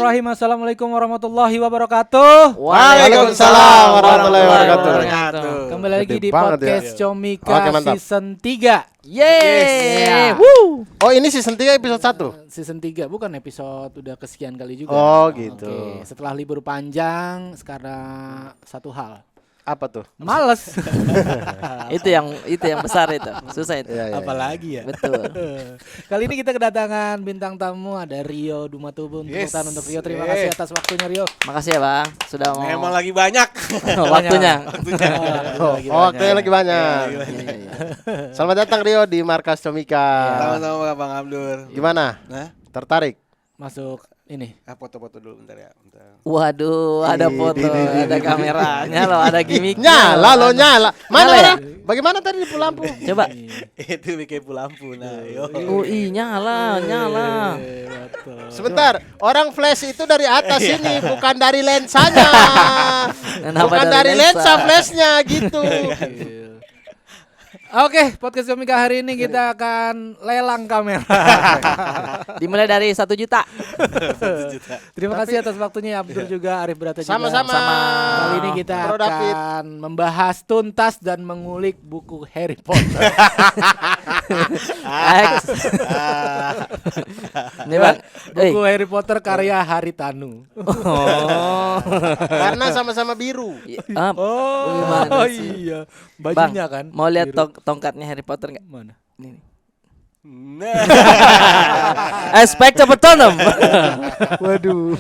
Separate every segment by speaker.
Speaker 1: Bismillahirrahmanirrahim. Assalamualaikum warahmatullahi wabarakatuh.
Speaker 2: Waalaikumsalam warahmatullahi wabarakatuh.
Speaker 1: Kembali lagi di
Speaker 2: banget
Speaker 1: podcast
Speaker 2: ya.
Speaker 1: Comika
Speaker 2: Oke, mantap.
Speaker 1: season 3.
Speaker 3: Yeay.
Speaker 2: Oh, ini season 3 episode 1.
Speaker 1: Season 3 bukan episode udah kesekian kali juga.
Speaker 2: Oh, gitu.
Speaker 1: Oke, setelah libur panjang sekarang satu hal.
Speaker 2: Apa tuh?
Speaker 1: Males.
Speaker 3: Itu yang besar itu. Susah itu.
Speaker 2: Iya, iya,
Speaker 1: Apalagi ya.
Speaker 3: Betul.
Speaker 1: Kali ini kita kedatangan bintang tamu, ada Rio Dumatubun. Tepuk tangan untuk Rio. Terima kasih atas waktunya Rio.
Speaker 3: Makasih ya, Bang. Sudah mau
Speaker 4: Emang lagi banyak.
Speaker 3: waktunya.
Speaker 2: Waktunya lagi banyak.
Speaker 3: Iya, iya.
Speaker 2: Selamat datang Rio di Markas Comika.
Speaker 4: Sama-sama Bang Abdur.
Speaker 2: Gimana?
Speaker 4: Nah,
Speaker 2: Tertarik?
Speaker 1: Masuk ini.
Speaker 4: foto-foto dulu bentar ya. Bentar.
Speaker 3: Waduh, ada foto, ada kameranya loh, ada gimmicknya.
Speaker 2: Nyala lo nyala. Mana
Speaker 3: Nyala ya?
Speaker 2: ya? Bagaimana tadi di lampu?
Speaker 3: Coba.
Speaker 4: Itu bikin lampu. Nah, yo.
Speaker 3: Nyala.
Speaker 2: Sebentar, orang flash itu dari atas ini, bukan dari lensanya.
Speaker 3: Kenapa
Speaker 2: Bukan dari lensa flashnya gitu.
Speaker 1: Oke, podcast Comika hari ini kita akan lelang kamera.
Speaker 3: Dimulai dari 1 juta.
Speaker 1: Terima kasih atas waktunya Abdur juga, Arif Brata juga.
Speaker 2: Sama-sama.
Speaker 1: Kali ini kita
Speaker 2: Bro David.
Speaker 1: akan membahas tuntas dan mengulik buku Harry Potter.
Speaker 3: Ini Bang.
Speaker 1: Buku Harry Potter karya Haritanu.
Speaker 3: Oh.
Speaker 2: Karena sama-sama biru.
Speaker 3: Gimana sih?
Speaker 1: Iya,
Speaker 3: Bang,
Speaker 1: bajunya kan.
Speaker 3: mau lihat
Speaker 1: biru.
Speaker 3: tongkatnya Harry Potter enggak?
Speaker 1: Mana?
Speaker 3: Ini.
Speaker 4: Nah,
Speaker 3: Expecto Patronum.
Speaker 1: Waduh.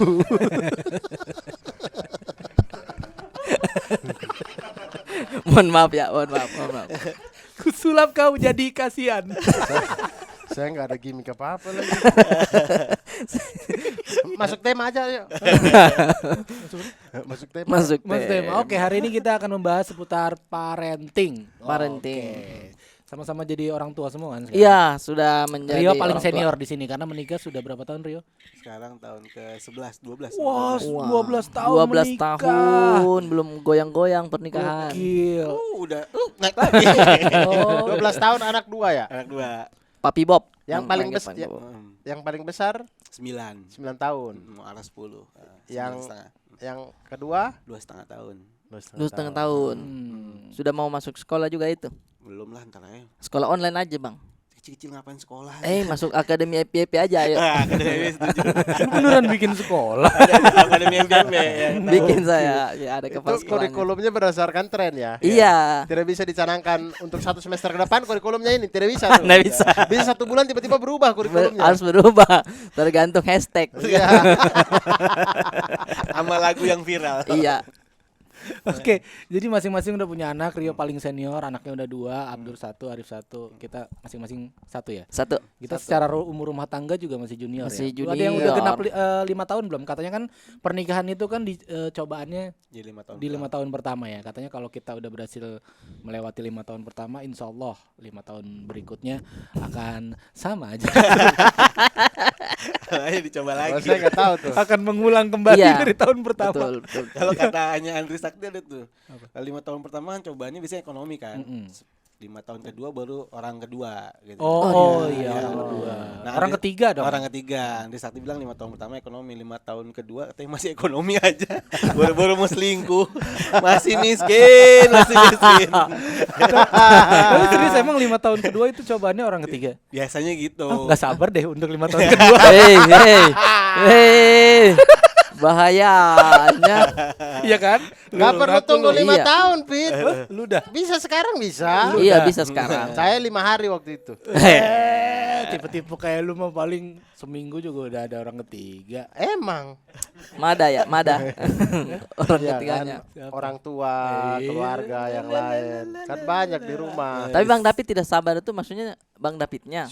Speaker 3: Mohon maaf.
Speaker 1: Kusulap kau jadi kasihan.
Speaker 2: Saya nggak ada gimmick apa-apa lagi. Masuk tema aja yuk. Masuk tema.
Speaker 3: Masuk
Speaker 1: Mas tema. Oke, hari ini kita akan membahas seputar parenting.
Speaker 3: Parenting.
Speaker 1: Oke. Sama-sama jadi orang tua semua kan sekarang?
Speaker 3: Iya, sudah menjadi
Speaker 1: Rio paling
Speaker 3: orang tua.
Speaker 1: senior di sini karena menikah sudah berapa tahun Rio?
Speaker 4: sekarang tahun ke-11, 12.
Speaker 1: Wah, 12 tahun
Speaker 3: 12
Speaker 1: menikah.
Speaker 3: tahun belum goyang-goyang pernikahan.
Speaker 1: Gokil.
Speaker 4: Udah naik lagi.
Speaker 1: Oh,
Speaker 2: 12 tahun anak 2 ya?
Speaker 4: Anak 2.
Speaker 3: Papi Bob.
Speaker 2: Yang paling
Speaker 3: panggil
Speaker 2: besar
Speaker 3: Papi Bob.
Speaker 2: yang paling besar
Speaker 4: 9.
Speaker 2: 9 tahun.
Speaker 4: Mau arah 10.
Speaker 2: Yang-
Speaker 4: 9,5.
Speaker 2: Yang kedua
Speaker 4: 2,5 tahun.
Speaker 3: 2,5 tahun. Sudah mau masuk sekolah juga itu.
Speaker 4: Belum lah ntar aja.
Speaker 3: Sekolah online aja, Bang.
Speaker 4: Kecil-kecil ngapain sekolah?
Speaker 3: Masuk akademi FYP aja ayo.
Speaker 4: Akademi setuju.
Speaker 1: beneran bikin sekolah.
Speaker 4: Akademi MGM ya.
Speaker 3: Bikin saya ya ada
Speaker 2: Itu
Speaker 3: kepala sekolahnya.
Speaker 2: kurikulumnya berdasarkan tren ya.
Speaker 3: Iya.
Speaker 2: Tidak bisa dicanangkan untuk 1 semester ke depan kurikulumnya ini tidak bisa tuh.
Speaker 3: Nggak bisa.
Speaker 2: Bisa 1 bulan tiba-tiba berubah kurikulumnya.
Speaker 3: Harus berubah tergantung hashtag.
Speaker 2: Iya.
Speaker 4: Sama lagu yang viral.
Speaker 3: Iya.
Speaker 1: Oke, jadi masing-masing udah punya anak. Rio paling senior, anaknya udah 2, Abdur 1, Arif 1. Kita masing-masing 1 ya.
Speaker 3: Satu.
Speaker 1: Kita secara umur rumah tangga juga masih junior
Speaker 3: Masih
Speaker 1: ya. Ada yang udah
Speaker 3: junior.
Speaker 1: genap 5 tahun belum? Katanya kan pernikahan itu kan cobaannya
Speaker 4: Jadi 5 tahun.
Speaker 1: di 5 tahun pertama ya. Katanya kalau kita udah berhasil melewati 5 tahun pertama, insya Allah 5 tahun berikutnya akan sama aja.
Speaker 4: Ayo dicoba
Speaker 2: Oh,
Speaker 4: lagi.
Speaker 2: saya nggak tahu tuh.
Speaker 1: akan mengulang kembali
Speaker 3: Iya.
Speaker 1: dari tahun pertama.
Speaker 3: Betul.
Speaker 4: Kalau katanya Andri Sakti ada tuh. Kalau 5 tahun pertama kan cobaannya biasanya ekonomi kan. 5 tahun kedua baru orang kedua gitu.
Speaker 1: Oh,
Speaker 4: Iya.
Speaker 1: iya, orang kedua.
Speaker 4: Nah,
Speaker 1: orang
Speaker 4: Andri-
Speaker 1: ketiga dong.
Speaker 4: Orang ketiga. Andri Sakti bilang 5 tahun pertama ekonomi, 5 tahun kedua katanya masih ekonomi aja. Baru-baru mau selingkuh. Masih miskin.
Speaker 1: Tapi serius emang 5 tahun kedua itu cobaannya orang ketiga.
Speaker 4: Biasanya gitu.
Speaker 1: Nggak sabar deh untuk 5 tahun kedua.
Speaker 3: Hei. Bahayanya.
Speaker 1: Iya kan?
Speaker 2: Nggak perlu tunggu 5
Speaker 3: Iya.
Speaker 2: tahun, Pit.
Speaker 1: Lu dah.
Speaker 2: Bisa sekarang bisa.
Speaker 3: Iya bisa sekarang.
Speaker 2: Saya 5 hari waktu itu.
Speaker 1: Tipe-tipe kayak lu mah paling seminggu juga udah ada orang ketiga.
Speaker 2: Emang.
Speaker 3: Mada. Orang
Speaker 2: Iya
Speaker 3: ketiganya.
Speaker 2: kan? Orang tua, keluarga yang lain. Kan banyak di rumah.
Speaker 3: Tapi Bang David tidak sabar itu maksudnya Bang Davidnya.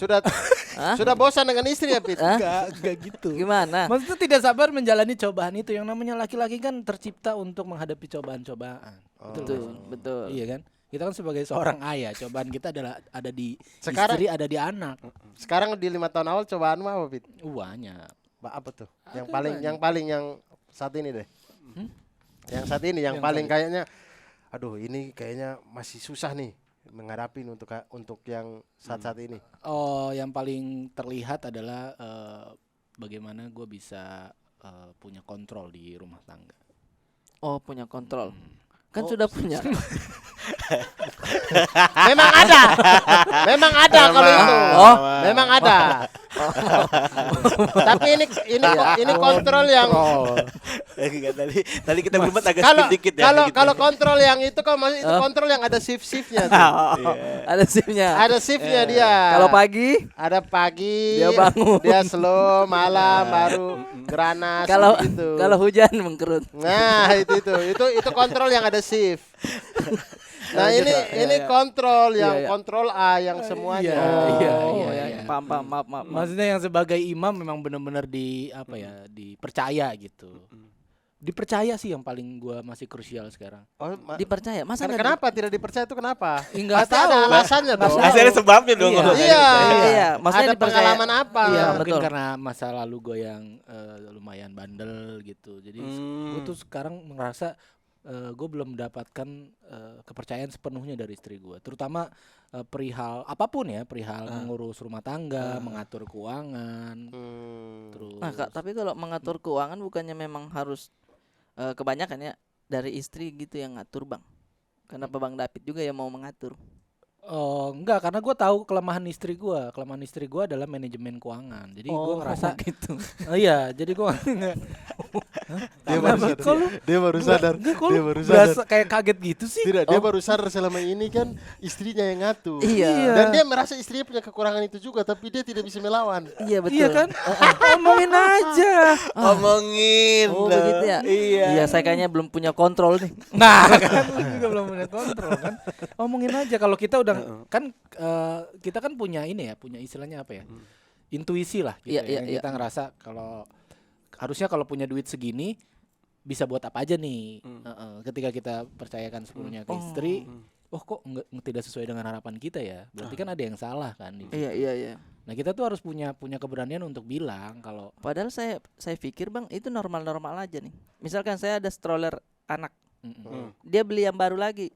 Speaker 2: Sudah bosan dengan istri ya, Pit?
Speaker 3: Hah?
Speaker 1: Enggak gitu.
Speaker 3: Gimana?
Speaker 1: Maksudnya tidak sabar menjalani cobaan itu. Yang namanya laki-laki kan tercipta untuk menghadapi cobaan-cobaan.
Speaker 3: Betul.
Speaker 1: Iya kan? Kita kan sebagai seorang ayah, cobaan kita adalah ada di
Speaker 2: Sekarang-
Speaker 1: istri, ada di anak.
Speaker 2: Sekarang di 5 tahun awal cobaanmu apa, Pit?
Speaker 1: Banyak.
Speaker 2: Apa tuh? Yang paling yang saat ini deh. Yang saat ini yang paling kayaknya aduh ini kayaknya masih susah nih menghadapi untuk yang saat-saat ini.
Speaker 1: Oh, yang paling terlihat adalah bagaimana gue bisa punya kontrol di rumah tangga.
Speaker 3: Oh, punya kontrol. Kan sudah punya.
Speaker 2: Memang ada. Memang ada kalau itu.
Speaker 3: Oh.
Speaker 2: Memang ada. Tapi ini kontrol yang
Speaker 4: Enggak, tadi kita berempat agak
Speaker 2: kalau
Speaker 4: skip dikit ya.
Speaker 2: kalau
Speaker 4: gitu.
Speaker 2: kalau kontrol yang itu kalau masih itu kontrol yang ada shift-shiftnya tuh.
Speaker 3: Ada SIM-nya.
Speaker 2: Ada shiftnya dia.
Speaker 3: Kalau pagi,
Speaker 2: ada pagi,
Speaker 3: Dia bangun.
Speaker 2: dia slow, malam baru geranas
Speaker 3: kalau
Speaker 2: gitu.
Speaker 3: kalau hujan mengkerut.
Speaker 2: Nah, itu kontrol yang ada shift. Nah, ini kontrol yang
Speaker 3: Iya, iya.
Speaker 2: kontrol A yang semuanya.
Speaker 1: Iya,
Speaker 3: Paham, maaf.
Speaker 1: Maksudnya yang sebagai imam memang benar-benar dipercaya gitu. Dipercaya sih yang paling gua masih krusial sekarang.
Speaker 2: Oh,
Speaker 3: Dipercaya. Masa nggak
Speaker 2: kenapa tidak dipercaya itu kenapa?
Speaker 1: Enggak
Speaker 2: Pasti ada
Speaker 1: tahu.
Speaker 2: alasannya dong.
Speaker 4: Pasti ada sebabnya dong.
Speaker 1: Iya.
Speaker 4: kalau
Speaker 2: Iya.
Speaker 3: Iya, maksudnya
Speaker 2: Ada
Speaker 3: dipercaya.
Speaker 2: pengalaman apa?
Speaker 1: Iya,
Speaker 3: betul.
Speaker 1: mungkin karena masa lalu gue yang lumayan bandel gitu. Jadi gue tuh sekarang merasa gue belum mendapatkan kepercayaan sepenuhnya dari istri gue, terutama perihal apapun ya, perihal mengurus rumah tangga, mengatur keuangan, terus.
Speaker 3: Nah, Kak, tapi kalau mengatur keuangan bukannya memang harus kebanyakan ya dari istri gitu yang ngatur, Bang. Kenapa Bang David juga yang mau mengatur?
Speaker 1: Oh enggak, karena gue tahu kelemahan istri gue. Kelemahan istri gue adalah manajemen keuangan. Jadi gue ngerasa
Speaker 3: gitu.
Speaker 1: iya, jadi gue nggak.
Speaker 2: Dia baru sadar.
Speaker 1: Kok lu-
Speaker 2: Dia baru sadar.
Speaker 1: Enggak, kok
Speaker 2: Dia
Speaker 1: lu
Speaker 2: baru
Speaker 1: berasa
Speaker 2: sadar.
Speaker 1: kayak kaget gitu sih?
Speaker 2: Tidak, dia baru sadar selama ini kan istrinya yang ngatur.
Speaker 3: Iya.
Speaker 2: Dan dia merasa istrinya punya kekurangan itu juga, tapi dia tidak bisa melawan.
Speaker 3: Iya betul.
Speaker 1: Iya kan? Ngomongin aja.
Speaker 4: Ngomongin.
Speaker 3: Oh begitu ya.
Speaker 4: Iya.
Speaker 3: Iya, saya kayaknya belum punya kontrol nih.
Speaker 1: Nah, kan lu juga belum punya kontrol kan. Omongin aja kalau kita udah kan kita kan punya ini ya, punya istilahnya apa ya? Intuisi lah gitu
Speaker 3: Iya,
Speaker 1: ya.
Speaker 3: iya,
Speaker 1: Yang
Speaker 3: iya.
Speaker 1: kita ngerasa kalau harusnya kalau punya duit segini bisa buat apa aja nih. Ketika kita percayakan sepenuhnya ke istri, oh kok tidak sesuai dengan harapan kita ya? Berarti kan ada yang salah kan di situ.
Speaker 3: Iya.
Speaker 1: Nah, kita tuh harus punya keberanian untuk bilang kalau
Speaker 3: Padahal saya pikir, Bang, itu normal-normal aja nih. Misalkan saya ada stroller anak, dia beli yang baru lagi.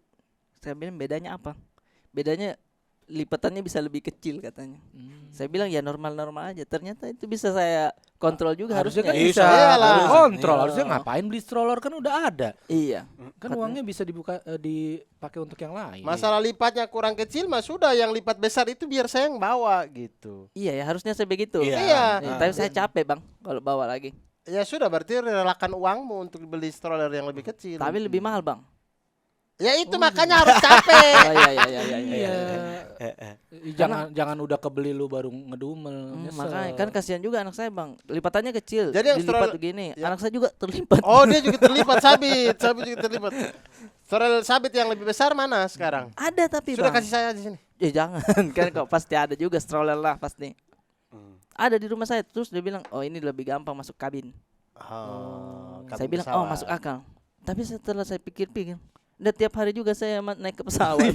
Speaker 3: Saya bilang bedanya apa? Bedanya lipatannya bisa lebih kecil katanya. Saya bilang ya normal-normal aja. Ternyata itu bisa saya kontrol juga
Speaker 1: harusnya kan
Speaker 3: harusnya.
Speaker 1: bisa
Speaker 2: Iyalah.
Speaker 1: kontrol.
Speaker 4: Iya.
Speaker 1: Harusnya ngapain beli stroller kan udah ada.
Speaker 3: Iya.
Speaker 1: Kan uangnya bisa dipakai untuk yang lain.
Speaker 2: Masalah lipatnya kurang kecil mah sudah, yang lipat besar itu biar saya yang bawa gitu.
Speaker 3: Iya ya, harusnya saya begitu.
Speaker 4: Iya.
Speaker 2: Iya.
Speaker 3: Tapi saya capek, Bang, kalau bawa lagi.
Speaker 2: Ya sudah, berarti relakan uangmu untuk beli stroller yang lebih kecil.
Speaker 3: Tapi lebih mahal, Bang.
Speaker 2: Ya itu makanya harus capek.
Speaker 3: Oh iya.
Speaker 1: Iya. Jangan udah kebeli lu baru ngedumel. Nyesel.
Speaker 3: Makanya kan kasihan juga anak saya, Bang. Lipatannya kecil.
Speaker 2: Jadi yang
Speaker 3: dilipat
Speaker 2: stroller-
Speaker 3: begini.
Speaker 2: ya.
Speaker 3: Anak saya juga terlipat.
Speaker 2: Oh, dia juga terlibat, sabit juga terlibat. Stroller sabit yang lebih besar mana sekarang?
Speaker 3: Ada tapi,
Speaker 2: Sudah
Speaker 3: Bang.
Speaker 2: kasih saya di sini.
Speaker 3: Ya jangan kan, kok pasti ada juga stroller lah pasti. Ada di rumah saya, terus dia bilang, "Oh, ini lebih gampang masuk kabin." Saya bilang, "Oh, masuk akal." Tapi setelah saya pikir-pikir, udah tiap hari juga saya naik ke pesawat.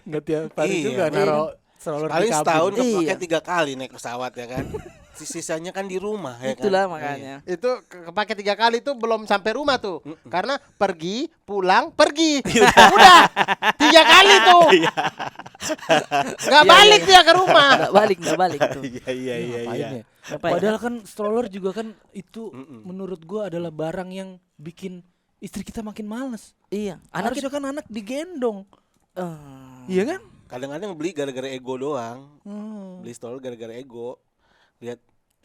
Speaker 1: Nggak tiap hari
Speaker 4: Iya.
Speaker 1: juga naro stroller di
Speaker 4: Paling
Speaker 1: kabin.
Speaker 4: setahun kepake
Speaker 3: Iya.
Speaker 4: 3 kali naik pesawat ya kan. Sisanya kan di rumah ya kan.
Speaker 3: Itulah makanya.
Speaker 2: Itu kepake 3 kali itu belum sampai rumah tuh. Karena pergi, pulang, pergi. Udah 3 kali tuh. Nggak balik dia ke rumah.
Speaker 3: Nggak balik tuh.
Speaker 4: Iya.
Speaker 1: Ngapain ya?
Speaker 3: Ngapain?
Speaker 1: Padahal kan stroller juga kan itu menurut gua adalah barang yang bikin istri kita makin males.
Speaker 3: Iya, anak
Speaker 1: Harusnya kan anak digendong.
Speaker 3: Eh,
Speaker 1: Iya kan?
Speaker 4: Kadang-kadang beli gara-gara ego doang. Beli stroller gara-gara ego. Lihat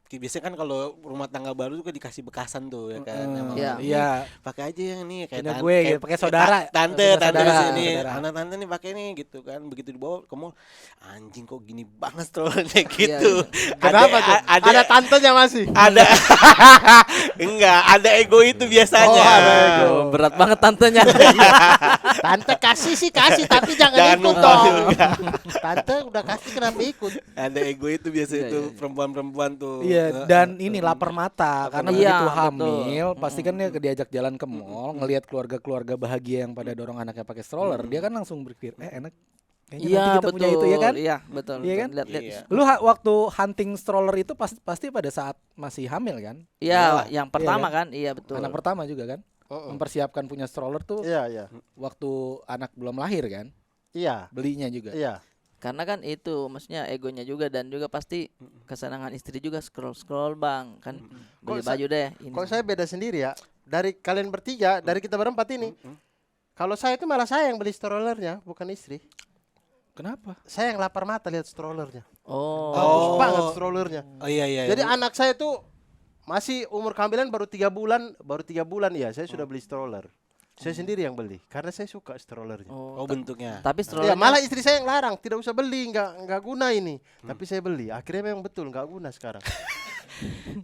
Speaker 4: biasanya kan kalau rumah tangga baru juga dikasih bekasan tuh ya kan. Emang
Speaker 3: Iya.
Speaker 4: ini
Speaker 1: Iya.
Speaker 4: pakai aja yang nih kayak
Speaker 1: Punya gue gitu, pakai saudara.
Speaker 4: tante
Speaker 1: Punya
Speaker 4: tante
Speaker 1: saudara,
Speaker 4: sini
Speaker 1: saudara.
Speaker 4: anak tante nih pakai nih gitu kan. Begitu dibawa ke mall, anjing kok gini banget strollernya gitu.
Speaker 3: Iya.
Speaker 2: Kenapa tuh?
Speaker 4: Ada
Speaker 2: Ada tantenya masih.
Speaker 4: ada enggak ada ego itu biasanya.
Speaker 2: Oh, ada ego.
Speaker 3: berat banget tantenya.
Speaker 2: Tante kasih sih kasih, tapi jangan
Speaker 4: Jangan
Speaker 2: ikut
Speaker 4: lupa
Speaker 2: dong.
Speaker 4: juga.
Speaker 2: Tante udah kasih kenapa ikut?
Speaker 4: Ada ego itu biasa
Speaker 3: Iya,
Speaker 4: itu
Speaker 3: iya.
Speaker 4: perempuan-perempuan tuh.
Speaker 1: Iya, dan ini lapar mata karena
Speaker 3: Iya,
Speaker 1: begitu
Speaker 3: betul.
Speaker 1: hamil pasti kan dia diajak jalan ke mall, ngelihat keluarga-keluarga bahagia yang pada dorong anaknya pakai stroller, dia kan langsung berpikir, enak. Kayaknya
Speaker 3: Iya,
Speaker 1: nanti kita
Speaker 3: betul.
Speaker 1: punya itu ya kan?
Speaker 3: Iya, betul.
Speaker 1: Iya kan?
Speaker 3: Lihat-lihat.
Speaker 4: Iya.
Speaker 1: Lu waktu hunting stroller itu pasti pada saat masih hamil kan?
Speaker 3: Iya, yang pertama
Speaker 1: Iya
Speaker 3: kan? Iya, betul.
Speaker 1: Anak pertama juga kan? Mempersiapkan punya stroller tuh
Speaker 2: Iya.
Speaker 1: waktu anak belum lahir kan?
Speaker 2: Iya.
Speaker 1: Belinya juga.
Speaker 2: Iya.
Speaker 3: Karena kan itu maksudnya egonya juga, dan juga pasti kesenangan istri juga scroll bang kan, beli
Speaker 2: Kok
Speaker 3: baju deh ini.
Speaker 2: Kok saya beda sendiri ya? Dari kalian bertiga, dari kita berempat ini. Kalau saya itu malah saya yang beli strollernya, bukan istri.
Speaker 1: Kenapa?
Speaker 2: Saya yang lapar mata lihat strollernya. Bagus
Speaker 3: Oh,
Speaker 2: banget strollernya.
Speaker 4: Oh iya.
Speaker 2: Jadi anak saya tuh masih umur kehamilan baru 3 bulan ya, saya sudah beli stroller. Saya sendiri yang beli karena saya suka strollernya.
Speaker 4: Oh bentuknya.
Speaker 3: tapi
Speaker 2: Ya
Speaker 3: stroller
Speaker 2: malah istri saya yang larang, tidak usah beli, nggak guna ini. Tapi saya beli, akhirnya memang betul nggak guna sekarang.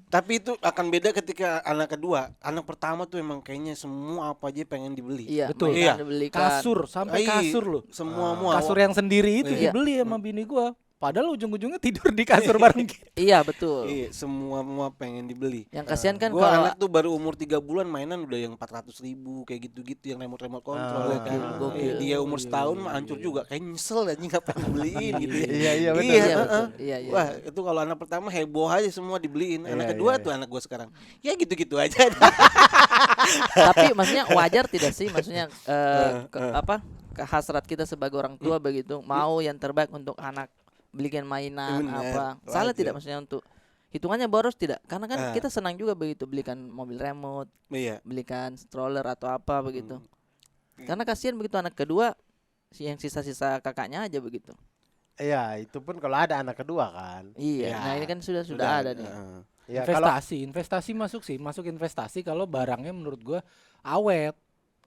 Speaker 4: Tapi itu akan beda ketika anak kedua. Anak pertama tuh emang kayaknya semua apa aja pengen dibeli.
Speaker 3: iya,
Speaker 1: Betul.
Speaker 3: mainan
Speaker 4: Iya.
Speaker 3: dibelikan.
Speaker 1: Kasur, sampai kasur loh.
Speaker 4: Semua
Speaker 1: Kasur yang sendiri itu
Speaker 3: Iya.
Speaker 1: dibeli sama bini gua. Padahal ujung-ujungnya tidur di kasur bareng kita.
Speaker 3: Iya betul.
Speaker 4: Iya, semua pengen dibeli.
Speaker 3: Yang kasihan kan
Speaker 4: Gua
Speaker 3: kalau
Speaker 4: anak tuh baru umur 3 bulan mainan udah yang 400.000 kayak gitu-gitu yang remote kontrol ya kan.
Speaker 3: gokil.
Speaker 4: Dia umur setahun mah hancur juga. Kayak nyesel anjing ngapain beliin gitu ya.
Speaker 2: Iya, benar.
Speaker 3: Iya,
Speaker 4: heeh.
Speaker 3: betul. Iya.
Speaker 4: Wah, itu kalau anak pertama heboh aja semua dibeliin. Anak
Speaker 2: Iya,
Speaker 4: kedua
Speaker 2: iya,
Speaker 4: tuh anak gua sekarang. Ya gitu-gitu aja.
Speaker 3: Tapi maksudnya wajar tidak sih, maksudnya kehasrat kita sebagai orang tua begitu, mau yang terbaik untuk anak, belikan mainan
Speaker 4: Bener,
Speaker 3: apa. Salah
Speaker 4: wajar.
Speaker 3: tidak maksudnya untuk hitungannya boros tidak? Karena kan kita senang juga begitu, belikan mobil remote,
Speaker 4: Iya.
Speaker 3: belikan stroller atau apa begitu. Karena kasihan begitu anak kedua yang sisa-sisa kakaknya aja begitu.
Speaker 2: Iya, itu pun kalau ada anak kedua kan.
Speaker 3: Iya.
Speaker 4: Ya,
Speaker 3: Nah, ini kan sudah ada nih.
Speaker 2: Ya, kalau
Speaker 1: Investasi masuk sih, masuk investasi kalau barangnya menurut gua awet.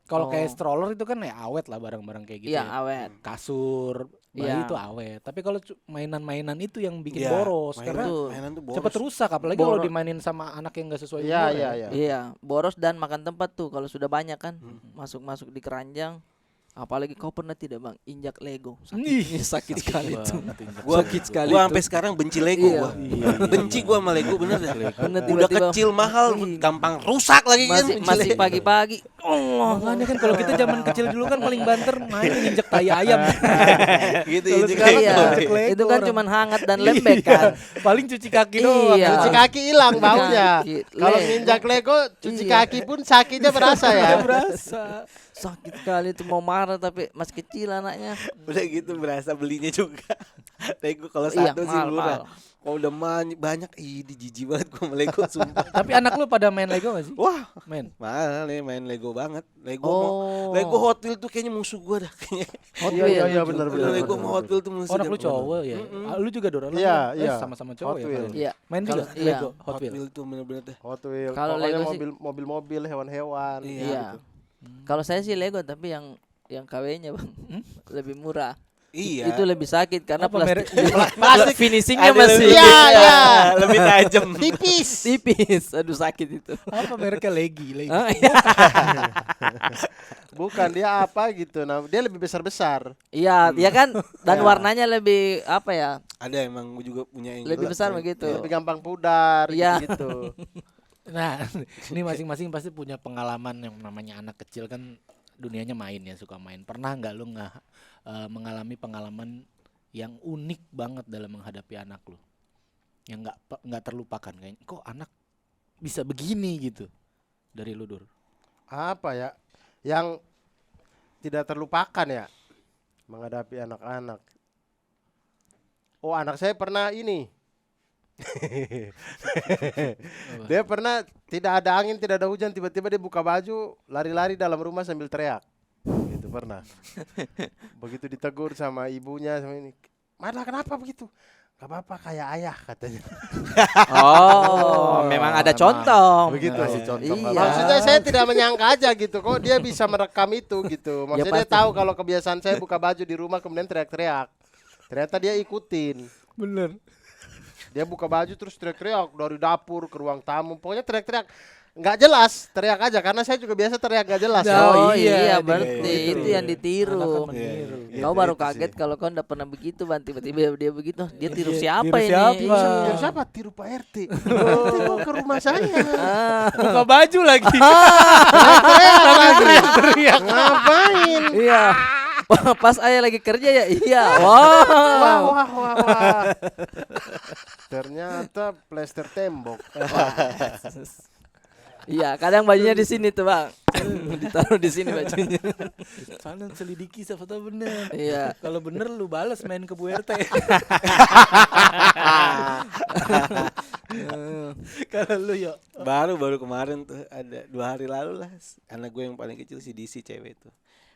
Speaker 1: Kalau kayak stroller itu kan ya awet lah barang-barang kayak gitu.
Speaker 3: Iya,
Speaker 1: ya.
Speaker 3: awet.
Speaker 1: Kasur, bayi
Speaker 3: Iya.
Speaker 1: itu awet. Tapi kalau mainan-mainan itu yang bikin
Speaker 4: Iya,
Speaker 1: boros karena
Speaker 4: mainan tuh boros.
Speaker 1: cepet rusak, apalagi kalau
Speaker 3: Boros.
Speaker 1: dimainin sama anak yang enggak sesuai
Speaker 2: iya,
Speaker 1: umur.
Speaker 2: iya,
Speaker 1: ya.
Speaker 2: iya.
Speaker 3: Iya, boros dan makan tempat tuh kalau sudah banyak kan. Masuk di keranjang. Apalagi kau pernah tidak bang injak Lego? Sakit sekali tuh.
Speaker 4: Gua
Speaker 3: Sakit sekali
Speaker 4: gua
Speaker 3: tuh.
Speaker 4: sampai sekarang benci Lego
Speaker 3: Iya.
Speaker 4: gua. Benci gua sama Lego bener dah.
Speaker 3: Bener,
Speaker 4: Udah
Speaker 3: tiba-tiba-
Speaker 4: kecil mahal, gampang rusak lagi kan.
Speaker 3: Masih pagi-pagi. Allah.
Speaker 1: Makanya kan kalau kita zaman kecil dulu kan paling banter main injek tai ayam.
Speaker 4: Gitu
Speaker 1: Kalau
Speaker 4: itu
Speaker 1: sekarang
Speaker 3: Iya,
Speaker 1: injek Lego
Speaker 3: itu kan
Speaker 1: orang.
Speaker 3: cuman hangat dan lembek kan.
Speaker 1: Paling cuci kaki doang.
Speaker 3: Iya.
Speaker 2: Cuci kaki hilang baunya.
Speaker 3: Kaki.
Speaker 2: Kalau
Speaker 3: Le-
Speaker 2: nginjak Lego, cuci
Speaker 3: Iya.
Speaker 2: kaki pun sakitnya berasa ya.
Speaker 1: Berasa.
Speaker 3: Sakit sekali tuh, mau marah tapi masih kecil anaknya.
Speaker 4: Udah gitu berasa belinya juga. Lego kalau
Speaker 3: Iya,
Speaker 4: satu sih
Speaker 3: mahal,
Speaker 4: murah.
Speaker 3: mahal.
Speaker 4: Kalau udah banyak, di jijik banget gua sama Lego sumpah.
Speaker 1: Tapi anak lu pada main Lego gak sih?
Speaker 4: Wah,
Speaker 1: Main.
Speaker 4: mahal nih main Lego banget. Lego
Speaker 3: Oh.
Speaker 4: Lego Hot Wheels tuh kayaknya musuh gua dah kayaknya.
Speaker 3: Hot
Speaker 2: Iya,
Speaker 3: Wheels.
Speaker 2: iya, benar, benar.
Speaker 4: Lego sama Hot Wheels tuh musuh.
Speaker 1: Oh, anak
Speaker 4: dah.
Speaker 1: lu cowok ya? Ah, lu juga Dora? Lu
Speaker 2: Iya,
Speaker 1: kan?
Speaker 2: iya.
Speaker 1: Sama-sama cowok
Speaker 2: Hot
Speaker 1: ya?
Speaker 2: Wheels.
Speaker 1: kalian?
Speaker 3: Iya.
Speaker 1: Main juga
Speaker 3: Kalau- iya.
Speaker 1: Lego Hot
Speaker 4: Hot
Speaker 1: Wheels.
Speaker 4: Wheels tuh bener-bener dah.
Speaker 2: Hot Wheels.
Speaker 3: Kalau
Speaker 2: Pokoknya
Speaker 3: Lego sih-
Speaker 2: mobil-mobil, hewan-hewan.
Speaker 3: Iya. Kalau saya sih Lego tapi yang KW-nya bang lebih murah.
Speaker 4: Iya.
Speaker 3: Itu lebih sakit karena
Speaker 1: Apa merek?
Speaker 3: plastik finishingnya
Speaker 4: Ada
Speaker 3: masih
Speaker 4: lebih-
Speaker 2: Iya, iya.
Speaker 4: lebih tajam.
Speaker 2: Tipis.
Speaker 3: tipis. Aduh sakit itu.
Speaker 1: Apa mereknya Legi?
Speaker 3: Ah, iya.
Speaker 2: Bukan dia apa gitu. Nah, dia lebih besar-besar.
Speaker 3: Iya, ya kan. Dan
Speaker 2: Ya.
Speaker 3: warnanya lebih apa ya?
Speaker 4: Ada emang gua juga punya yang
Speaker 3: Lebih
Speaker 4: gitu.
Speaker 3: besar begitu.
Speaker 2: Lebih gampang pudar
Speaker 3: Iya.
Speaker 2: gitu.
Speaker 1: Nah, ini masing-masing pasti punya pengalaman yang namanya anak kecil kan dunianya main ya, suka main. Pernah nggak lu mengalami pengalaman yang unik banget dalam menghadapi anak lu? Yang nggak terlupakan kayaknya. Kok anak bisa begini gitu dari lu, Dur?
Speaker 2: Apa ya? Yang tidak terlupakan ya menghadapi anak-anak. Oh, anak saya pernah ini. Dia pernah tidak ada angin, tidak ada hujan, tiba-tiba dia buka baju, lari-lari dalam rumah sambil teriak. Itu pernah. Begitu ditegur sama ibunya sama ini, "Marla, kenapa begitu?" "Gak apa-apa, kayak ayah," katanya.
Speaker 3: Oh, memang ada contoh.
Speaker 2: Begitu.
Speaker 1: Kasih contoh.
Speaker 3: Iya.
Speaker 2: Maksudnya saya tidak menyangka aja gitu, kok dia bisa merekam itu gitu. Maksudnya dia
Speaker 3: pasti.
Speaker 2: tahu kalau kebiasaan saya buka baju di rumah kemudian teriak-teriak. Ternyata dia ikutin.
Speaker 1: Bener.
Speaker 2: Dia buka baju terus teriak-teriak dari dapur ke ruang tamu. Pokoknya teriak-teriak. Nggak jelas, teriak aja. Karena saya juga biasa teriak nggak jelas.
Speaker 3: Oh,
Speaker 1: iya,
Speaker 3: iya, berarti
Speaker 1: gitu.
Speaker 3: itu yang ditiru.
Speaker 1: Anak kan meniru.
Speaker 3: Kau baru kaget kalau kau udah pernah begitu, Ban. Tiba-tiba dia begitu. Dia tiru
Speaker 1: Iya,
Speaker 3: siapa
Speaker 1: tiru
Speaker 3: ini?
Speaker 1: siapa?
Speaker 3: Iya.
Speaker 2: Tiru siapa? Tiru Pak RT. Nanti kok ke rumah saya.
Speaker 3: Ah,
Speaker 1: Buka baju lagi.
Speaker 2: Teriak. Ngapain?
Speaker 3: iya. Pas ayah lagi kerja ya, iya.
Speaker 2: Wah,
Speaker 3: Wow.
Speaker 2: wah, wah, wah. Ternyata plester tembok.
Speaker 3: Iya, kadang bajunya di sini tuh bang, ditaruh di sini bajunya.
Speaker 1: Soalnya selidiki siapa tahu bener.
Speaker 3: Iya.
Speaker 1: Kalau bener lu balas main ke Bu RT. Kalau lu yuk.
Speaker 4: Baru kemarin tuh ada 2 hari lalu lah, anak gue yang paling kecil si DC cewek tuh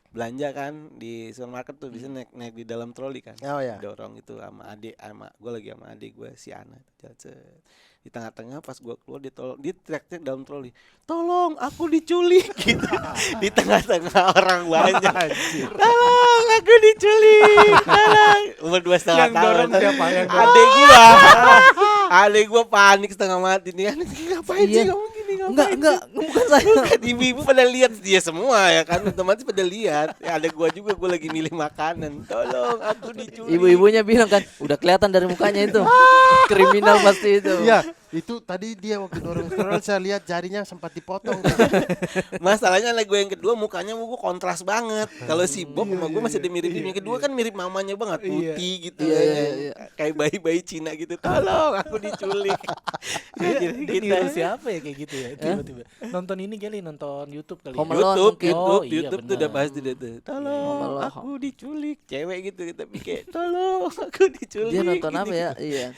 Speaker 4: belanja kan di supermarket tuh bisa naik di dalam troli kan.
Speaker 2: Oh ya.
Speaker 4: Dorong itu sama gue lagi sama adik gue si Ana. Di tengah-tengah pas gue keluar dia teriak-teriak dalam troli, tolong aku diculik gitu. Di tengah-tengah orang banyak, tolong aku diculik, tolong. Umur 2,5 tahun.
Speaker 1: Yang dorong siapa?
Speaker 4: Adek gue panik setengah mati nih. Ngapain sih kamu gini?
Speaker 3: Enggak, bukan saya.
Speaker 4: Bukan, ibu-ibu pada lihat dia semua ya kan, otomatis pada lihat. Ya, ada gua juga, gua lagi milih makanan. Tolong aku diculik.
Speaker 3: Ibu-ibunya bilang kan, udah kelihatan dari mukanya itu. Kriminal pasti itu.
Speaker 2: Iya, itu tadi dia waktu dorong saya lihat jarinya sempat dipotong.
Speaker 4: Masalahnya anak gue yang kedua mukanya gua kontras banget. Kalau si Bob sama gua masih ada mirip-mirip. Yang kedua kan mirip mamanya banget, putih gitu.
Speaker 3: Iya.
Speaker 4: Kayak bayi-bayi Cina gitu. Tolong aku diculik.
Speaker 1: Dia
Speaker 4: Gitu.
Speaker 1: niru siapa ya kayak gitu ya tiba-tiba. Nonton ini kali, nonton YouTube kali.
Speaker 3: Home
Speaker 1: Ya?
Speaker 3: Alone mungkin.
Speaker 1: Oh, iya,
Speaker 4: YouTube tuh
Speaker 1: benar.
Speaker 4: udah pasti deh tuh. Tolong
Speaker 3: Home Alone.
Speaker 4: aku diculik. Cewek gitu tapi kayak tolong aku diculik.
Speaker 3: Dia nonton
Speaker 4: gitu.
Speaker 3: apa ya? Iya.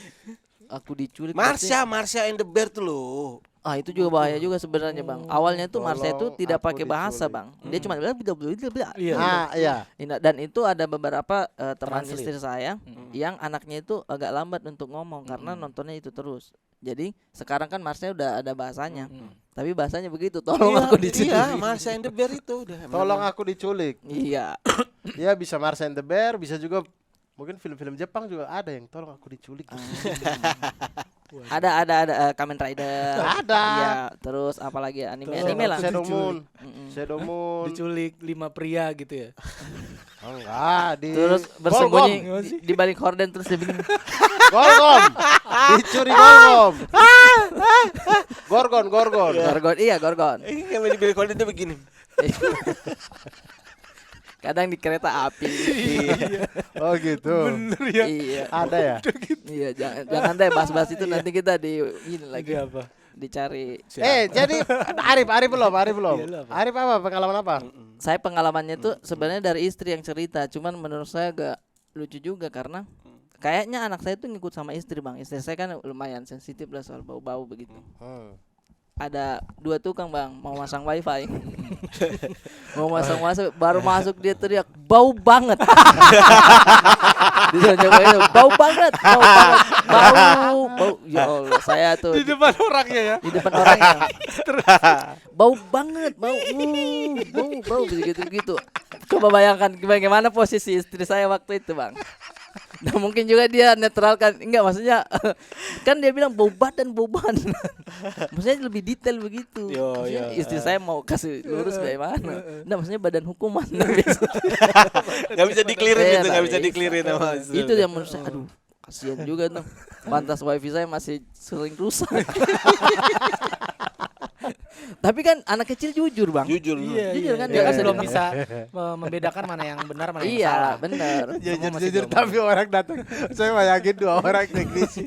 Speaker 3: Aku diculik. berarti-
Speaker 4: Marsha and the Bear tuh loh.
Speaker 3: Ah itu juga bahaya juga sebenarnya bang. Awalnya tuh Marsha itu
Speaker 2: Tolong
Speaker 3: tidak
Speaker 2: aku
Speaker 3: pakai bahasa
Speaker 2: diculik.
Speaker 3: bang. Dia cuma bilang
Speaker 1: Iya.
Speaker 2: Iya.
Speaker 3: Dan itu ada beberapa teman
Speaker 1: Translate.
Speaker 3: istri saya yang anaknya itu agak lambat untuk ngomong karena nontonnya itu terus. Jadi sekarang kan Marsha udah ada bahasanya. Tapi bahasanya begitu. Tolong aku diculik.
Speaker 4: Iya, Marsha and the Bear itu udah.
Speaker 2: Tolong aku diculik.
Speaker 3: Iya.
Speaker 2: Ya bisa Marsha and the Bear, bisa juga mungkin film-film Jepang juga ada yang tolong aku diculik.
Speaker 3: Ada Kamen Rider.
Speaker 2: Ada.
Speaker 3: Iya, terus apalagi ya anime lah.
Speaker 2: Shadow Moon.
Speaker 3: Mm-mm.
Speaker 2: Shadow Moon.
Speaker 1: Diculik 5 pria gitu ya.
Speaker 2: Oh, enggak, di
Speaker 3: Terus
Speaker 2: Golgom.
Speaker 3: bersembunyi di balik horden terus dia begini.
Speaker 2: Golgom. Dicuri Golgom. Gorgon.
Speaker 3: Gorgon, iya Gorgon.
Speaker 4: Ini yang di Billboard itu begini.
Speaker 3: Kadang di kereta api.
Speaker 2: Oh gitu.
Speaker 1: Bener ya.
Speaker 3: Iya.
Speaker 2: Ada ya?
Speaker 3: Iya, jangan deh bahas-bahas itu nanti kita di ini lagi
Speaker 1: Lagi apa?
Speaker 3: dicari.
Speaker 2: Jadi Arif belum.
Speaker 1: Iya, lu apa?
Speaker 2: Arif apa pengalaman apa?
Speaker 3: Saya pengalamannya tuh sebenarnya dari istri yang cerita, cuman menurut saya agak lucu juga karena kayaknya anak saya tuh ngikut sama istri bang. Istri saya kan lumayan sensitif lah soal bau-bau begitu. Ada 2 tukang bang mau masang wifi. Mau masang baru masuk dia teriak bau banget. Dia coba itu bau banget. Bau. Ya Allah, saya tuh
Speaker 1: Di depan orangnya ya.
Speaker 3: di depan orangnya. Bau banget, bau begitu. Coba bayangkan bagaimana posisi istri saya waktu itu, Bang. Nah, mungkin juga dia netralkan. Enggak, maksudnya kan dia bilang bau badan. Maksudnya lebih detail begitu. Maksudnya istri saya mau kasih lurus bagaimana. Nah, maksudnya badan hukuman.
Speaker 4: Gak bisa diklirin
Speaker 3: Iya,
Speaker 4: gitu, gak
Speaker 3: tak
Speaker 4: bisa
Speaker 3: bisa.
Speaker 4: diklirin sama
Speaker 3: Itu yang menurut saya aduh kasihan juga tuh. Pantas wifi saya masih sering rusak. Tapi kan anak kecil jujur, Bang.
Speaker 4: Jujur.
Speaker 3: Jujur kan,
Speaker 1: Dia
Speaker 3: dia
Speaker 1: kan
Speaker 3: kasih
Speaker 1: belum
Speaker 3: dia.
Speaker 1: bisa membedakan mana yang benar mana yang
Speaker 3: Iya,
Speaker 1: salah.
Speaker 3: benar.
Speaker 1: Semua masih
Speaker 2: Jujur
Speaker 1: belum.
Speaker 2: tapi orang datang. Saya bayangin 2 orang teknisi.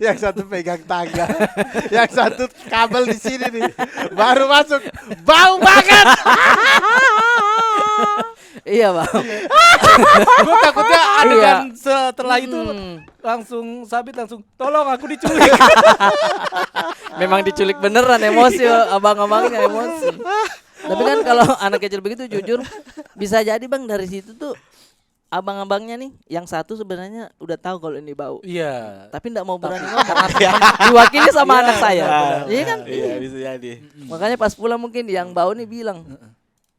Speaker 2: Yang satu pegang tangga, yang satu kabel di sini nih. Baru masuk, bau banget.
Speaker 3: Iya, Bang.
Speaker 1: Gue takutnya adegan setelah itu
Speaker 3: Hmm.
Speaker 1: langsung Sabit langsung tolong aku diculik.
Speaker 3: Memang diculik beneran, emosi abang-abangnya emosi. Tapi kan kalau anak kecil begitu jujur bisa jadi Bang dari situ tuh abang-abangnya nih yang satu sebenarnya udah tahu kalau ini bau.
Speaker 1: Iya.
Speaker 3: Tapi enggak mau berani ngomong diwakili sama anak saya. Iya kan?
Speaker 4: Iya, bisa jadi.
Speaker 3: Makanya pas pulang mungkin yang bau nih bilang,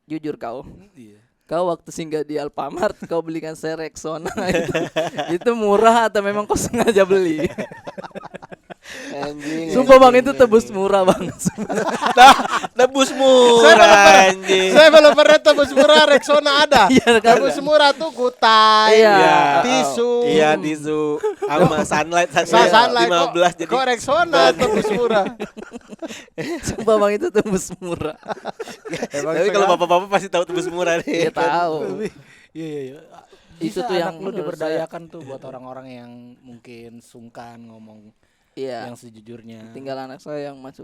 Speaker 3: jujur kau.
Speaker 1: Iya.
Speaker 3: Kau waktu singgah di Alfamart kau belikan saya Rexona itu murah atau memang kau sengaja beli?
Speaker 4: Anjing.
Speaker 3: Sumpah Bang itu tebus murah Bang.
Speaker 4: Tebus murah anjing.
Speaker 2: Saya belum pernah tebus murah Rexona ada.
Speaker 3: Iya, kan?
Speaker 2: Tebus murah tuh kutai,
Speaker 3: Iya.
Speaker 2: tisu.
Speaker 4: Iya, tisu sama sunlight
Speaker 2: Sunlight
Speaker 4: 15 jadi.
Speaker 2: kok Rexona tebus murah.
Speaker 3: Sumpah Bang itu tebus murah.
Speaker 4: Tapi kalau bapak-bapak pasti tahu tebus murah nih.
Speaker 3: Dia tahu.
Speaker 1: Iya.
Speaker 3: Itu
Speaker 1: Bisa
Speaker 3: tuh yang
Speaker 1: anak lu
Speaker 3: menurut
Speaker 1: diberdayakan tuh buat orang-orang yang mungkin sungkan ngomong
Speaker 3: Iya.
Speaker 1: yang sejujurnya.
Speaker 3: Tinggal anak saya yang masuk.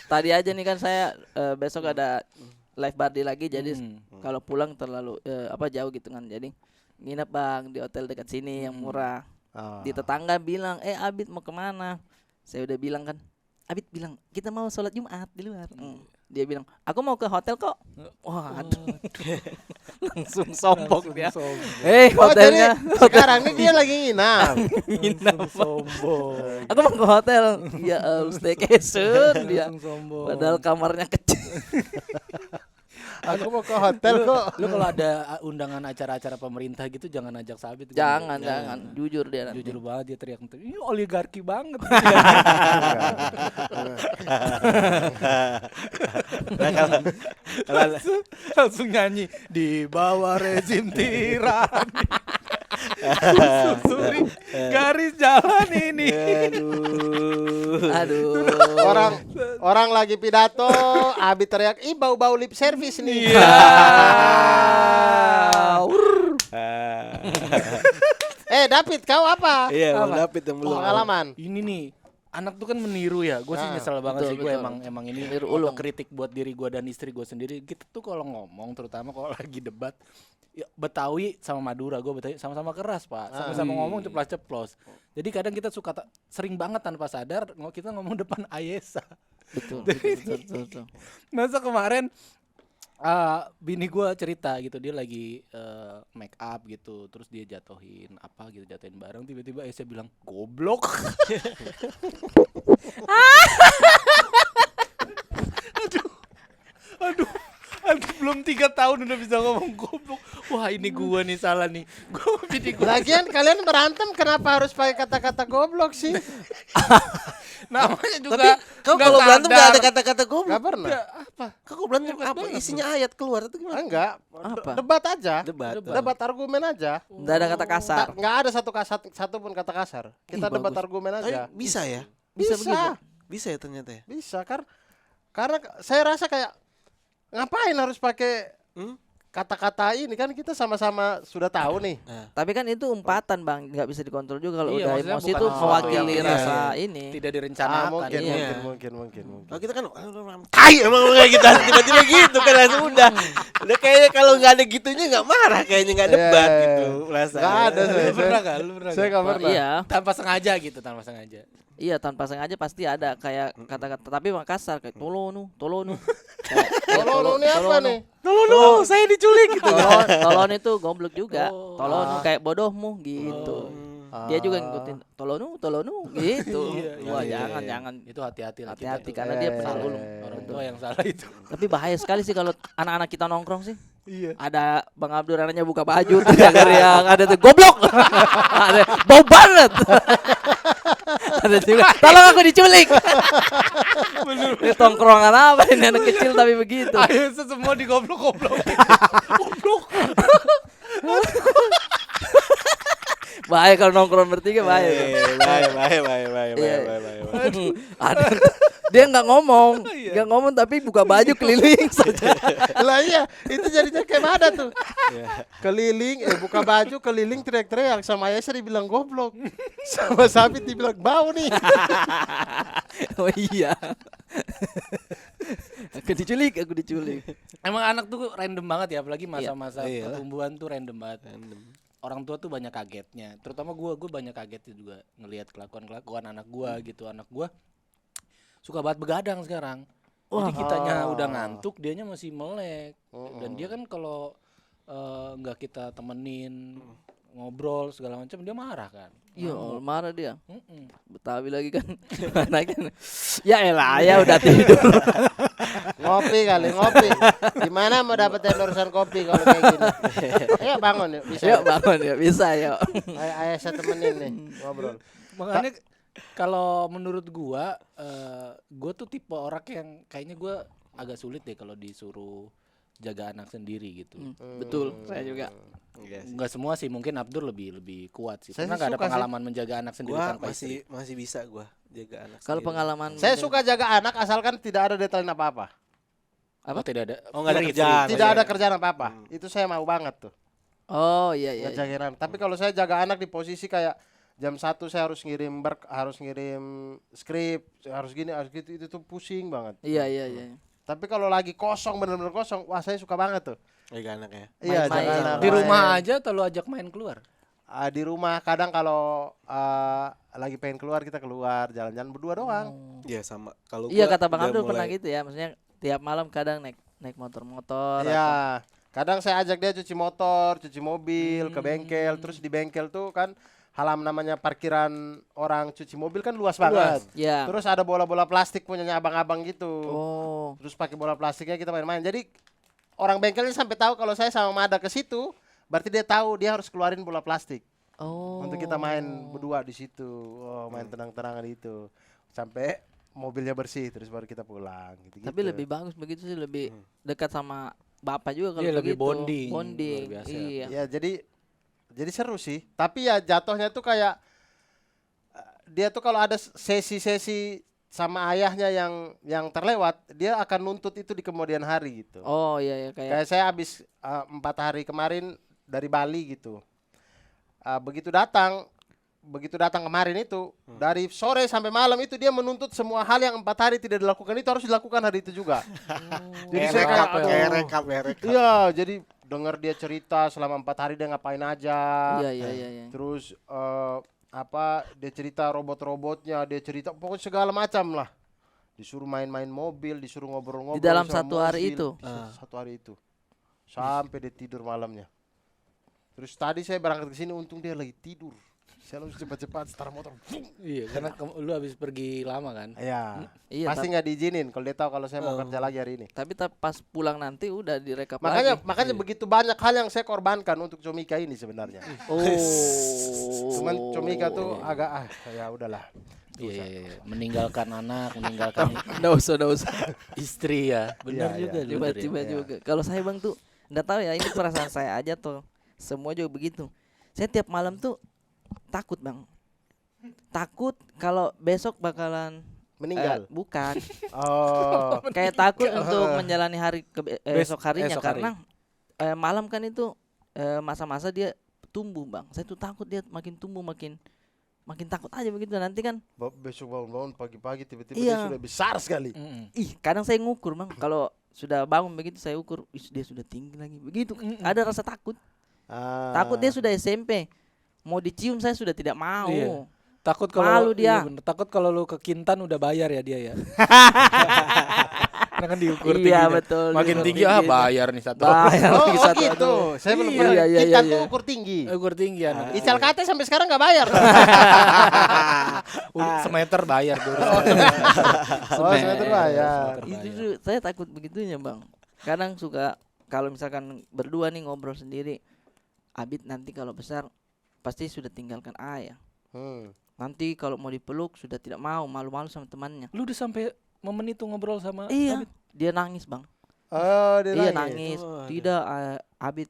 Speaker 3: Tadi aja nih kan saya besok ada live party lagi, jadi kalau pulang terlalu jauh gitu kan, jadi nginep bang di hotel dekat sini yang murah. Di tetangga bilang, Abid mau kemana? Saya udah bilang kan, Abid bilang kita mau sholat Jumat di luar. Dia bilang, aku mau ke hotel kok. Wah, langsung sombong dia. Hotelnya.
Speaker 2: Sekarang ini dia lagi nginap.
Speaker 1: Sombong.
Speaker 3: Aku mau ke hotel. Ya, staycation dia.
Speaker 1: Sombong.
Speaker 3: Padahal kamarnya kecil.
Speaker 2: Aku mau ke hotel kok.
Speaker 1: Lu kalau ada undangan acara-acara pemerintah gitu jangan ajak Sabit.
Speaker 3: Jangan. Jujur dia nanti.
Speaker 1: Jujur banget dia teriak. Ini oligarki banget. Langsung nyanyi di bawah rezim tirani. Susuri garis jalan ini.
Speaker 3: Aduh.
Speaker 2: Orang lagi pidato, Abi teriak, "Ih, bau-bau lip service nih." David, kau apa?
Speaker 4: Iya, Bang David yang belum.
Speaker 2: Pengalaman.
Speaker 1: Ini nih, anak tuh kan meniru ya. Gue sih nyesel banget sih. Gue emang ini kritik buat diri gue dan istri gue sendiri. Kita tuh kalau ngomong, terutama kalau lagi debat, ya, Betawi sama Madura, gue Betawi sama-sama keras pak, sama-sama ngomong ceplos-ceplos. Jadi kadang kita suka sering banget tanpa sadar kita ngomong depan Ayesa.
Speaker 3: Betul.
Speaker 1: Masa kemarin bini gue cerita gitu, dia lagi make up gitu, terus dia jatuhin barang, tiba-tiba Ayesa bilang goblok. Aduh, belum 3 tahun udah bisa ngomong goblok. Wah, ini gua nih salah nih.
Speaker 2: Lagian kalian berantem kenapa harus pakai kata-kata goblok sih?
Speaker 1: Namanya juga.
Speaker 4: Tapi kau kalau berantem gak ada kata-kata goblok.
Speaker 2: Gak pernah.
Speaker 1: Apa?
Speaker 4: Kau berantem apa? Isinya ayat keluar itu gimana?
Speaker 2: Enggak.
Speaker 3: Apa?
Speaker 2: Debat aja.
Speaker 4: Debat
Speaker 2: Argumen aja.
Speaker 3: Enggak ada kata kasar.
Speaker 2: Enggak ada satu pun kata kasar. Kita debat argumen aja.
Speaker 4: Bisa ya?
Speaker 2: Bisa.
Speaker 4: Bisa ya ternyata ya?
Speaker 2: Bisa karena saya rasa kayak ngapain harus pakai kata-kata ini, kan kita sama-sama sudah tahu nih.
Speaker 3: Tapi kan itu umpatan bang, nggak bisa dikontrol juga kalau
Speaker 1: Iya,
Speaker 3: udah
Speaker 1: maksudnya
Speaker 3: emosi
Speaker 1: bukan
Speaker 3: itu
Speaker 1: sesuatu
Speaker 3: mewakili
Speaker 1: yang
Speaker 3: rasa ini.
Speaker 1: Tidak direncanakan.
Speaker 2: Mungkin.
Speaker 4: Kalau kita kan emang kayak gitu tiba-tiba gitu kan langsung udah kayaknya kalau nggak ada gitunya nggak marah, kayaknya nggak debat gitu rasanya.
Speaker 2: Nggak ada.
Speaker 1: Lu pernah gak?
Speaker 2: Saya nggak pernah.
Speaker 3: Iya.
Speaker 1: Tanpa sengaja gitu,
Speaker 3: Iya, tanpa sengaja pasti ada kayak kata-kata, tapi Makassar kayak tolonu.
Speaker 2: Tolong ini apa nih?
Speaker 4: Tolong, saya diculik gitu.
Speaker 3: Tolon itu goblok juga. Tolonu kayak bodohmu gitu. Dia juga ngikutin tolonu gitu. Wah, jangan.
Speaker 1: Itu hati-hati
Speaker 3: Karena dia selalu
Speaker 1: orang tua yang salah itu.
Speaker 3: Tapi bahaya sekali sih kalau anak-anak kita nongkrong sih.
Speaker 1: Iya.
Speaker 3: Ada Bang Abdul anaknya buka baju tuh yang ada tuh goblok. Ada bau banget. Ada juga. Tolong aku diculik. Ini tongkrongan apa ini, anak kecil tapi begitu.
Speaker 1: Ayo semua digoblok-goblok. Goblok.
Speaker 3: Bahaya kalau nongkrong bertiga, bahaya. Ada dia nggak ngomong tapi buka baju keliling saja.
Speaker 2: Lah iya, itu jadinya kayak mana tuh? Keliling, buka baju keliling teriak-teriak, sama Ayesa dibilang goblok, sama Sabit dibilang bau nih.
Speaker 3: Oh iya. Aku diculik.
Speaker 1: Emang anak tuh random banget ya, apalagi masa-masa pertumbuhan tuh random banget. Orang tua tuh banyak kagetnya, terutama gue banyak kagetnya juga ngelihat kelakuan anak gue gitu. Anak gue suka banget begadang sekarang. Jadi kitanya udah ngantuk, dianya masih melek. Dan dia kan kalau nggak kita temenin ngobrol segala macam, dia marah kan.
Speaker 3: Iya, marah dia. Betawi lagi kan. Ya elah, ya udah tidur.
Speaker 2: Ngopi. Gimana mau dapat endorsean kopi kalau kayak gini? Ayo bangun yuk,
Speaker 3: bisa yuk.
Speaker 2: Ayo saya temenin nih ngobrol.
Speaker 1: Makanya kalau menurut gua tuh tipe orang yang kayaknya gua agak sulit deh kalau disuruh jaga anak sendiri gitu.
Speaker 3: Betul, saya juga.
Speaker 1: Enggak semua sih, mungkin Abdur lebih kuat sih.
Speaker 2: Saya
Speaker 1: Karena enggak ada
Speaker 2: suka
Speaker 1: pengalaman menjaga anak sendiri
Speaker 4: Gua
Speaker 1: tanpa istri.
Speaker 4: masih bisa gua jaga anak.
Speaker 3: Kalau
Speaker 4: sendiri.
Speaker 3: pengalaman
Speaker 2: Saya suka jaga anak asalkan tidak ada deadline apa-apa.
Speaker 1: Apa? Tidak ada.
Speaker 4: Nggak ada kerjaan.
Speaker 2: Tidak ada kerjaan apa-apa. Itu saya mau banget tuh.
Speaker 3: Oh iya.
Speaker 2: Ngejagain anak. Tapi kalau saya jaga anak di posisi kayak jam 1 saya harus harus ngirim skrip, harus gini, harus gitu, itu tuh pusing banget.
Speaker 3: Iya.
Speaker 2: Tapi kalau lagi kosong, benar-benar kosong, wah saya suka banget tuh.
Speaker 4: Enak ya.
Speaker 2: Iya,
Speaker 3: Main-main.
Speaker 2: jangan
Speaker 1: Di rumah aja atau lu ajak main keluar?
Speaker 2: Di rumah kadang kalau lagi pengen keluar, kita keluar jalan-jalan berdua doang.
Speaker 4: Iya sama. Kalau
Speaker 3: Iya,
Speaker 4: gua
Speaker 3: kata Bang
Speaker 4: udah
Speaker 3: Abdul pernah
Speaker 4: mulai-
Speaker 3: gitu ya. Maksudnya tiap malam kadang naik motor-motor.
Speaker 2: Iya. Kadang saya ajak dia cuci motor, cuci mobil, ke bengkel, terus di bengkel tuh kan halaman namanya parkiran orang cuci mobil kan luas banget.
Speaker 3: Iya.
Speaker 2: Terus ada bola-bola plastik punyanya abang-abang gitu.
Speaker 3: Oh.
Speaker 2: Terus pakai bola plastiknya kita main-main. Jadi orang bengkelnya sampai tahu kalau saya sama Mada ke situ, berarti dia tahu dia harus keluarin bola plastik
Speaker 3: Oh.
Speaker 2: untuk kita main berdua di situ. Oh, main tenang-tenangan itu. Sampai mobilnya bersih terus baru kita pulang gitu.
Speaker 3: Tapi lebih bagus begitu sih, lebih dekat sama bapak juga kalau
Speaker 1: Iya, lebih
Speaker 3: begitu.
Speaker 1: bonding. Luar biasa.
Speaker 3: Iya.
Speaker 2: Ya, jadi seru sih. Tapi ya jatuhnya tuh kayak dia tuh kalau ada sesi-sesi sama ayahnya yang terlewat, dia akan nuntut itu di kemudian hari gitu.
Speaker 3: Oh iya kayak
Speaker 2: Kayak saya habis 4 hari kemarin dari Bali gitu. Begitu datang kemarin itu, dari sore sampai malam itu dia menuntut semua hal yang 4 hari tidak dilakukan itu harus dilakukan hari itu juga. Jadi saya kayak
Speaker 4: rekap.
Speaker 2: iya, jadi dengar dia cerita selama 4 hari dia ngapain aja.
Speaker 3: Iya.
Speaker 2: Terus dia cerita robot-robotnya, dia cerita pokoknya segala macam lah. Disuruh main-main mobil, disuruh ngobrol-ngobrol
Speaker 3: Di dalam
Speaker 2: sama
Speaker 3: 1 hari
Speaker 2: mobil.
Speaker 3: itu?
Speaker 2: Satu hari itu. Sampai dia tidur malamnya. Terus tadi saya berangkat ke sini, untung dia lagi tidur. Saya langsung cepat-cepat start motor.
Speaker 1: Iya, karena lu habis pergi lama kan.
Speaker 2: Iya.
Speaker 3: Iya,
Speaker 2: Pasti nggak diizinin kalau dia tahu kalau saya mau kerja lagi hari ini.
Speaker 3: Tapi pas pulang nanti udah direkap
Speaker 2: Makanya
Speaker 3: lagi.
Speaker 2: begitu banyak hal yang saya korbankan untuk Comika ini sebenarnya.
Speaker 3: Oh.
Speaker 2: Cuman Comika tuh agak ya udahlah.
Speaker 1: Iya. Meninggalkan anak, meninggalkan
Speaker 3: Nggak usah.
Speaker 1: istri ya. Benar
Speaker 2: Iya,
Speaker 1: juga.
Speaker 2: iya.
Speaker 1: benar ya.
Speaker 3: Tiba-tiba juga. Kalau saya Bang tuh nggak tahu ya, ini perasaan saya aja tuh. Semua juga begitu. Saya tiap malam tuh takut Bang. Takut kalau besok bakalan
Speaker 2: Meninggal.
Speaker 3: bukan.
Speaker 2: Oh.
Speaker 3: Kayak takut untuk menjalani hari esok harinya
Speaker 1: esok hari.
Speaker 3: karena malam kan itu masa-masa dia tumbuh Bang. Saya tuh takut dia makin tumbuh makin takut aja begitu nanti kan.
Speaker 2: Besok bangun-bangun pagi-pagi tiba-tiba
Speaker 3: Iya.
Speaker 2: dia sudah besar sekali.
Speaker 3: Ih, kadang saya ngukur Bang. Kalau sudah bangun begitu saya ukur, dia sudah tinggi lagi. Begitu. Ada rasa takut. Takut dia sudah SMP. Mau dicium saya sudah tidak mau.
Speaker 1: Iya. Takut kalau
Speaker 3: Malu dia.
Speaker 1: Iya bener. Takut kalau lu ke Kintan udah bayar ya dia ya. Karena kan diukur
Speaker 3: Iya,
Speaker 1: tingginya.
Speaker 3: betul,
Speaker 1: Makin
Speaker 3: diukur
Speaker 1: tinggi
Speaker 3: tingginya.
Speaker 1: bayar nih satu.
Speaker 3: Bayar
Speaker 2: Oh,
Speaker 3: lagi
Speaker 2: oh
Speaker 3: satu.
Speaker 2: gitu. Saya belum
Speaker 3: Iya,
Speaker 2: pernah.
Speaker 3: iya,
Speaker 2: Kita
Speaker 3: iya.
Speaker 2: tuh ukur tinggi.
Speaker 1: Ukur tinggi anak.
Speaker 2: Ical kate sampai sekarang nggak bayar.
Speaker 1: Semeter bayar dulu.
Speaker 2: Oh, semeter bayar.
Speaker 3: Itu tuh saya takut begitunya Bang. Kadang suka kalau misalkan berdua nih ngobrol sendiri, Abid nanti kalau besar pasti sudah tinggalkan ayah. Nanti kalau mau dipeluk sudah tidak mau, malu-malu sama temannya.
Speaker 1: Lu udah sampai momen itu ngobrol sama
Speaker 3: Iya,
Speaker 1: Abid?
Speaker 3: dia nangis Bang.
Speaker 2: Oh, dia
Speaker 3: Iya
Speaker 2: nangis.
Speaker 3: nangis.
Speaker 4: Oh,
Speaker 3: Tidak, Abid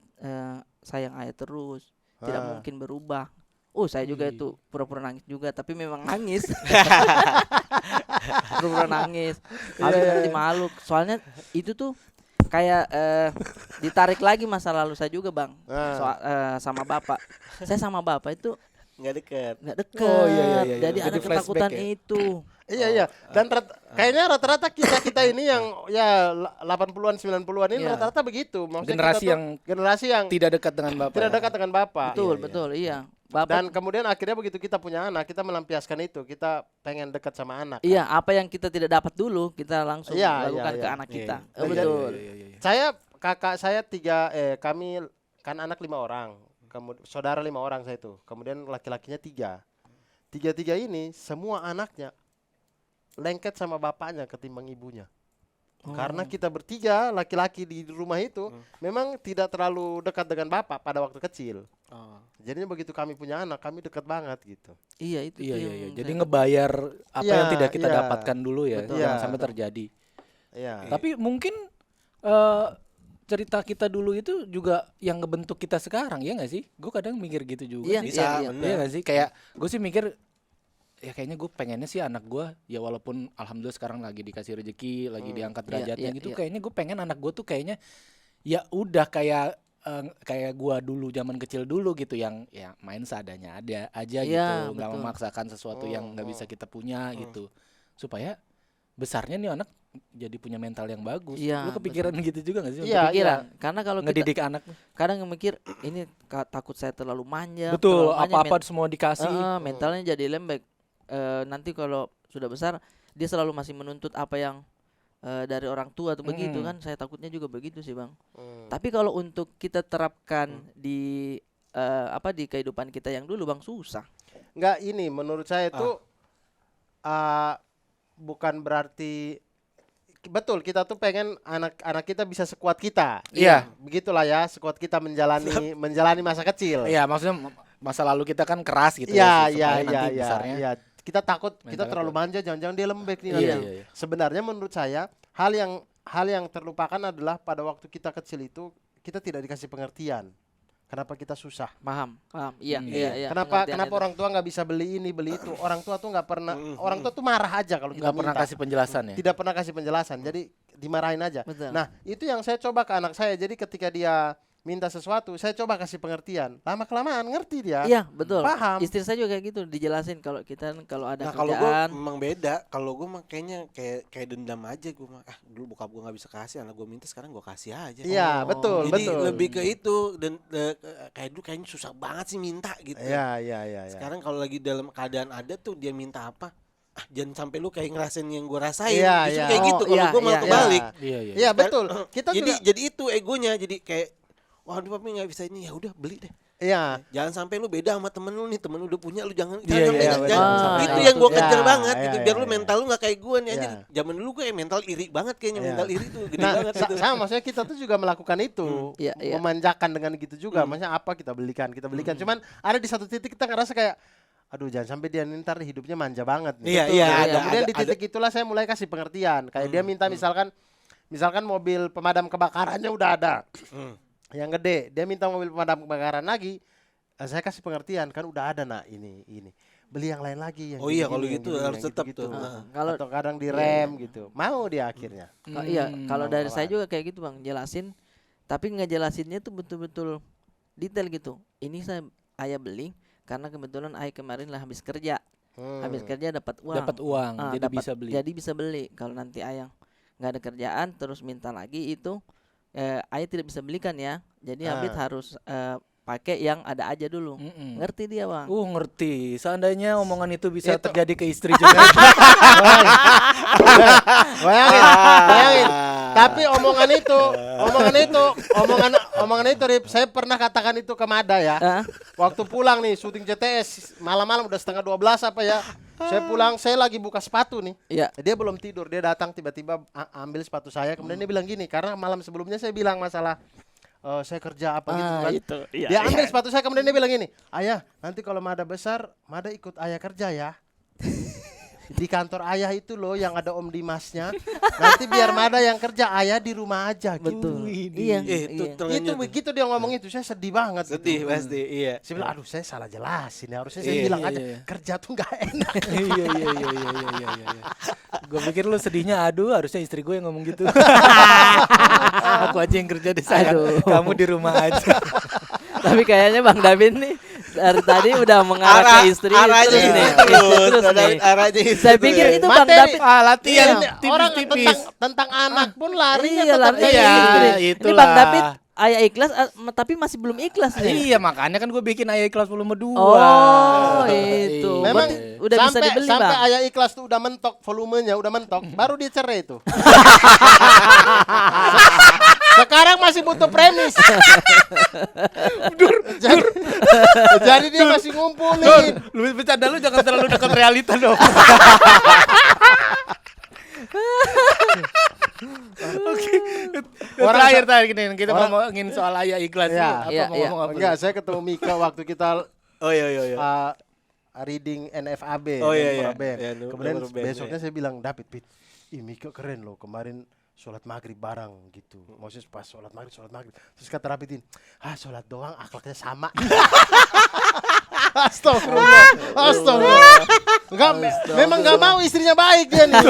Speaker 3: sayang ayah terus, tidak mungkin berubah. Oh, saya juga itu pura-pura nangis juga, tapi memang nangis. Pura-pura nangis. Abid nanti malu. Soalnya itu tuh kayak ditarik lagi masa lalu saya juga Bang. Sama bapak. Saya sama bapak itu
Speaker 4: Nggak deket.
Speaker 3: nggak deket.
Speaker 1: Oh, iya.
Speaker 3: Jadi ada
Speaker 1: Jadi flashback
Speaker 3: ketakutan
Speaker 1: ya?
Speaker 3: itu.
Speaker 2: Iya. Dan kayaknya rata-rata kita ini yang ya 80-an 90-an ini
Speaker 3: Iya.
Speaker 2: rata-rata begitu. Maksudnya
Speaker 1: Generasi
Speaker 2: kita tuh generasi yang
Speaker 1: Tidak dekat dengan bapak.
Speaker 2: tidak
Speaker 1: ya?
Speaker 2: dekat dengan bapak.
Speaker 3: Betul, iya. Bapak
Speaker 2: Dan kemudian akhirnya begitu kita punya anak, kita melampiaskan itu. Kita pengen dekat sama anak.
Speaker 3: iya, apa yang kita tidak dapat dulu, kita langsung
Speaker 2: Iya,
Speaker 3: lakukan
Speaker 2: iya,
Speaker 3: ke
Speaker 2: iya.
Speaker 3: anak kita.
Speaker 4: Iya.
Speaker 3: Betul.
Speaker 1: Iya.
Speaker 2: Saya kakak saya kami kan anak 5 orang. Kemudian saudara 5 orang saya itu. Kemudian laki-lakinya 3. Tiga ini semua anaknya lengket sama bapaknya ketimbang ibunya. Karena kita bertiga laki-laki di rumah itu memang tidak terlalu dekat dengan bapak pada waktu kecil. Jadinya begitu kami punya anak, kami dekat banget gitu.
Speaker 3: Iya itu.
Speaker 1: Iya.
Speaker 3: yang
Speaker 1: Jadi
Speaker 3: saya-
Speaker 1: ngebayar apa
Speaker 2: Iya,
Speaker 1: yang tidak kita
Speaker 2: iya.
Speaker 1: dapatkan dulu ya.
Speaker 3: Betul.
Speaker 1: Jangan
Speaker 2: Iya.
Speaker 1: sampai terjadi.
Speaker 2: Iya.
Speaker 1: Tapi mungkin cerita kita dulu itu juga yang ngebentuk kita sekarang, ya nggak sih? Gue kadang mikir gitu juga.
Speaker 3: Iya,
Speaker 1: sih.
Speaker 4: Bisa,
Speaker 3: iya.
Speaker 4: bener.
Speaker 1: Iya nggak sih? Kayak gue sih mikir ya kayaknya gue pengennya sih anak gue ya walaupun alhamdulillah sekarang lagi dikasih rezeki, lagi diangkat derajatnya
Speaker 3: iya,
Speaker 1: gitu.
Speaker 3: iya.
Speaker 1: Kayaknya gue pengen anak gue tuh kayaknya ya udah kayak kayak gua dulu zaman kecil dulu gitu yang ya main seadanya ada aja
Speaker 3: Iya,
Speaker 1: gitu, nggak
Speaker 3: betul.
Speaker 1: memaksakan sesuatu yang nggak bisa kita punya gitu, supaya besarnya nih anak jadi punya mental yang bagus.
Speaker 3: Iya,
Speaker 1: Lu kepikiran gitu juga gak sih?
Speaker 2: Iya,
Speaker 3: Kepikiran. Karena kalau kita
Speaker 1: Ngedidik anak.
Speaker 3: kadang mikir ini takut saya terlalu manja.
Speaker 1: Betul,
Speaker 3: terlalu manja,
Speaker 1: apa-apa semua dikasih.
Speaker 3: mentalnya jadi lembek. Nanti kalau sudah besar dia selalu masih menuntut apa yang dari orang tua atau begitu kan. Saya takutnya juga begitu sih, Bang. Tapi kalau untuk kita terapkan di di kehidupan kita yang dulu, Bang, susah.
Speaker 2: Enggak, ini menurut saya itu bukan berarti betul kita tuh pengen anak-anak kita bisa sekuat kita.
Speaker 1: Iya.
Speaker 2: Begitulah ya, sekuat kita menjalani masa kecil.
Speaker 1: Iya, maksudnya masa lalu kita kan keras gitu
Speaker 2: Iya,
Speaker 1: ya,
Speaker 2: iya,
Speaker 1: supaya
Speaker 2: iya,
Speaker 1: nanti
Speaker 2: iya,
Speaker 1: besarnya.
Speaker 2: iya. Kita takut kita
Speaker 1: mentalnya
Speaker 2: terlalu
Speaker 1: kuat.
Speaker 2: manja, jangan-jangan dia lembek nih.
Speaker 1: Iya,
Speaker 2: nanti.
Speaker 1: iya.
Speaker 2: Sebenarnya menurut saya hal yang terlupakan adalah pada waktu kita kecil itu kita tidak dikasih pengertian. Kenapa kita susah?
Speaker 3: Paham. Iya, iya.
Speaker 2: Kenapa
Speaker 3: pengertian itu.
Speaker 2: orang tua nggak bisa beli ini beli itu? Orang tua tuh nggak pernah. Orang tua tuh marah aja kalau kita
Speaker 1: Nggak pernah
Speaker 2: minta.
Speaker 1: kasih penjelasan ya.
Speaker 2: Tidak pernah kasih penjelasan. Jadi dimarahin aja.
Speaker 3: Betul.
Speaker 2: Nah, itu yang saya coba ke anak saya. Jadi ketika dia minta sesuatu, saya coba kasih pengertian. Lama kelamaan ngerti dia.
Speaker 3: Iya, betul.
Speaker 2: Paham.
Speaker 3: Istri saya juga kayak gitu, dijelasin kalau kita kalau ada
Speaker 4: Nah kalau gue
Speaker 3: kerjaan.
Speaker 4: memang beda. Kalau gue mah kayaknya kayak dendam aja gue mah. Dulu bokap gue nggak bisa kasih, anak gue minta, sekarang gue kasih aja.
Speaker 2: Iya,
Speaker 3: Oh.
Speaker 2: betul,
Speaker 4: Jadi
Speaker 2: betul.
Speaker 4: lebih ke itu dan kayak dulu kayaknya susah banget sih minta gitu.
Speaker 2: Iya, iya, iya, iya.
Speaker 4: Sekarang kalau lagi dalam keadaan ada tuh dia minta apa? Jangan sampai lu kayak ngerasain yang gue rasain.
Speaker 2: Iya,
Speaker 4: Justru
Speaker 2: iya.
Speaker 4: kayak gitu.
Speaker 3: Oh,
Speaker 4: Kalau
Speaker 3: iya,
Speaker 4: gue malah
Speaker 3: iya,
Speaker 4: kebalik.
Speaker 1: Iya, iya.
Speaker 2: Iya, betul. Kita
Speaker 4: Jadi itu egonya. Jadi kayak, waduh papi nggak bisa ini, ya udah beli deh.
Speaker 2: iya.
Speaker 4: Jangan sampai lu beda sama temen lu nih, temen lu udah punya, lu jangan
Speaker 1: Iya,
Speaker 4: sampai
Speaker 1: iya,
Speaker 4: jangan.
Speaker 3: betul.
Speaker 4: Itu
Speaker 3: Ah,
Speaker 4: yang gue
Speaker 2: itu.
Speaker 4: kejar
Speaker 2: Ya,
Speaker 4: banget
Speaker 2: iya,
Speaker 4: gitu.
Speaker 2: iya,
Speaker 4: Biar lu
Speaker 2: iya.
Speaker 4: mental lu nggak kayak gue nih aja.
Speaker 2: Iya.
Speaker 4: Zaman dulu gue mental iri banget kayaknya,
Speaker 2: Iya.
Speaker 4: mental iri tuh gede
Speaker 2: Nah,
Speaker 4: banget gitu.
Speaker 2: sama maksudnya kita tuh juga melakukan itu,
Speaker 3: Iya, iya.
Speaker 2: memanjakan dengan gitu juga. Maksudnya apa kita belikan. Cuman ada di satu titik kita ngerasa kayak, aduh jangan sampai dia ntar hidupnya manja banget nih.
Speaker 4: Iya,
Speaker 2: Betul.
Speaker 4: iya,
Speaker 2: Nah,
Speaker 4: ada,
Speaker 2: kemudian
Speaker 4: ada,
Speaker 2: di titik itulah saya mulai kasih pengertian. Kayak dia minta misalkan mobil pemadam kebakarannya udah ada, yang gede. Dia minta mobil pemadam kebakaran lagi, saya kasih pengertian kan udah ada nak ini. Beli yang lain lagi. Yang
Speaker 4: Oh iya,
Speaker 2: gini-gini,
Speaker 4: kalau
Speaker 2: yang
Speaker 4: gitu
Speaker 2: gini-gini,
Speaker 4: harus
Speaker 2: yang
Speaker 4: tetap
Speaker 2: gitu-gitu.
Speaker 4: tuh. Nah.
Speaker 3: Kalau
Speaker 2: Atau kadang direm gitu. Mau dia akhirnya.
Speaker 3: Iya, kalau dari
Speaker 2: mau
Speaker 3: saya
Speaker 2: kalah.
Speaker 3: juga kayak gitu, Bang, jelasin. Tapi ngejelasinnya tuh betul-betul detail gitu. Ini ayah beli karena kebetulan ayah kemarin lah habis kerja. Habis kerja dapat uang.
Speaker 1: Dapat uang, jadi
Speaker 3: dapat-
Speaker 1: bisa beli.
Speaker 3: Jadi bisa beli. Kalau nanti ayah nggak ada kerjaan terus minta lagi itu ayah tidak bisa belikan ya. Jadi Habib harus pakai yang ada aja dulu. Ngerti dia, Bang?
Speaker 1: Ngerti. Seandainya omongan itu bisa
Speaker 2: Itu.
Speaker 1: terjadi ke istri juga.
Speaker 2: Bayangin. Tapi omongan itu, Rip, saya pernah katakan itu ke Mada ya.
Speaker 3: Hah?
Speaker 2: Waktu pulang nih syuting CTS malam-malam udah 11:30 apa ya. Saya pulang, saya lagi buka sepatu nih.
Speaker 3: Iya.
Speaker 2: Dia belum tidur, dia datang tiba-tiba ambil sepatu saya, kemudian dia bilang gini, karena malam sebelumnya saya bilang masalah saya kerja apa gitu kan.
Speaker 3: Itu. Iya,
Speaker 2: Dia ambil sepatu saya, kemudian dia bilang gini, ayah nanti kalau Mada besar, Mada ikut ayah kerja ya. Di kantor ayah itu loh yang ada Om Dimasnya. Nanti biar Mada yang kerja, ayah di rumah aja gitu.
Speaker 3: Betul. Iya.
Speaker 4: Itu
Speaker 3: iya.
Speaker 2: Itu begitu dia ngomong itu, saya sedih banget.
Speaker 4: sedih
Speaker 2: gitu.
Speaker 4: pasti, iya.
Speaker 2: Saya bilang, aduh saya salah jelasin ya. Harusnya saya
Speaker 4: Iya,
Speaker 2: bilang
Speaker 1: iya,
Speaker 2: aja,
Speaker 1: iya.
Speaker 2: kerja tuh nggak enak.
Speaker 1: Iya. Gue pikir lu sedihnya, aduh harusnya istri gue yang ngomong gitu. Aku aja yang kerja di sana,
Speaker 3: Aduh.
Speaker 1: kamu di rumah aja.
Speaker 3: Tapi kayaknya Bang David nih dari tadi udah mengarah ke istri
Speaker 4: arahnya
Speaker 3: terus nih.
Speaker 4: itu
Speaker 3: Terus nih.
Speaker 4: arahnya itu.
Speaker 3: Saya pikir itu Bang
Speaker 2: Materi.
Speaker 3: David
Speaker 1: Latihan
Speaker 2: Iya, orang
Speaker 1: tipis-tipis.
Speaker 2: tentang anak pun larinya
Speaker 3: iya,
Speaker 2: tetap
Speaker 3: lari
Speaker 2: kayak
Speaker 3: ke
Speaker 1: Iya,
Speaker 3: istri. Ini
Speaker 1: itulah.
Speaker 3: Bang David ayah ikhlas tapi masih belum ikhlas nih.
Speaker 1: Iya, makanya kan gue bikin ayah kelas volume 2.
Speaker 3: Oh, itu.
Speaker 2: Memang
Speaker 3: Berarti udah bisa dibeli,
Speaker 2: sampai
Speaker 3: Bang.
Speaker 2: ayah ikhlas tuh udah mentok volumenya, udah mentok, baru dia cerai itu. Sekarang masih butuh premis. Jadi dia masih ngumpulin.
Speaker 1: Lu bercanda, lu jangan terlalu dekat realita dong. Oke. Terakhir gini, kita ngomongin soal ayah ikhlas.
Speaker 2: Iya,
Speaker 1: Apa
Speaker 3: iya,
Speaker 1: mau
Speaker 3: iya.
Speaker 1: ngomong apa?
Speaker 2: Enggak, saya ketemu Mika waktu kita
Speaker 4: Oh iya.
Speaker 2: reading NFAB.
Speaker 4: Oh, iya, iya.
Speaker 2: Band.
Speaker 4: Iya,
Speaker 2: Kemudian
Speaker 4: number band,
Speaker 2: besoknya saya bilang, David, Pit, ih Mika keren loh, kemarin sholat maghrib bareng gitu. Maksudnya pas sholat maghrib. Terus kata Davidin, sholat doang akhlaknya sama. Astagfirullah. Memang enggak mau istrinya baik dia nih.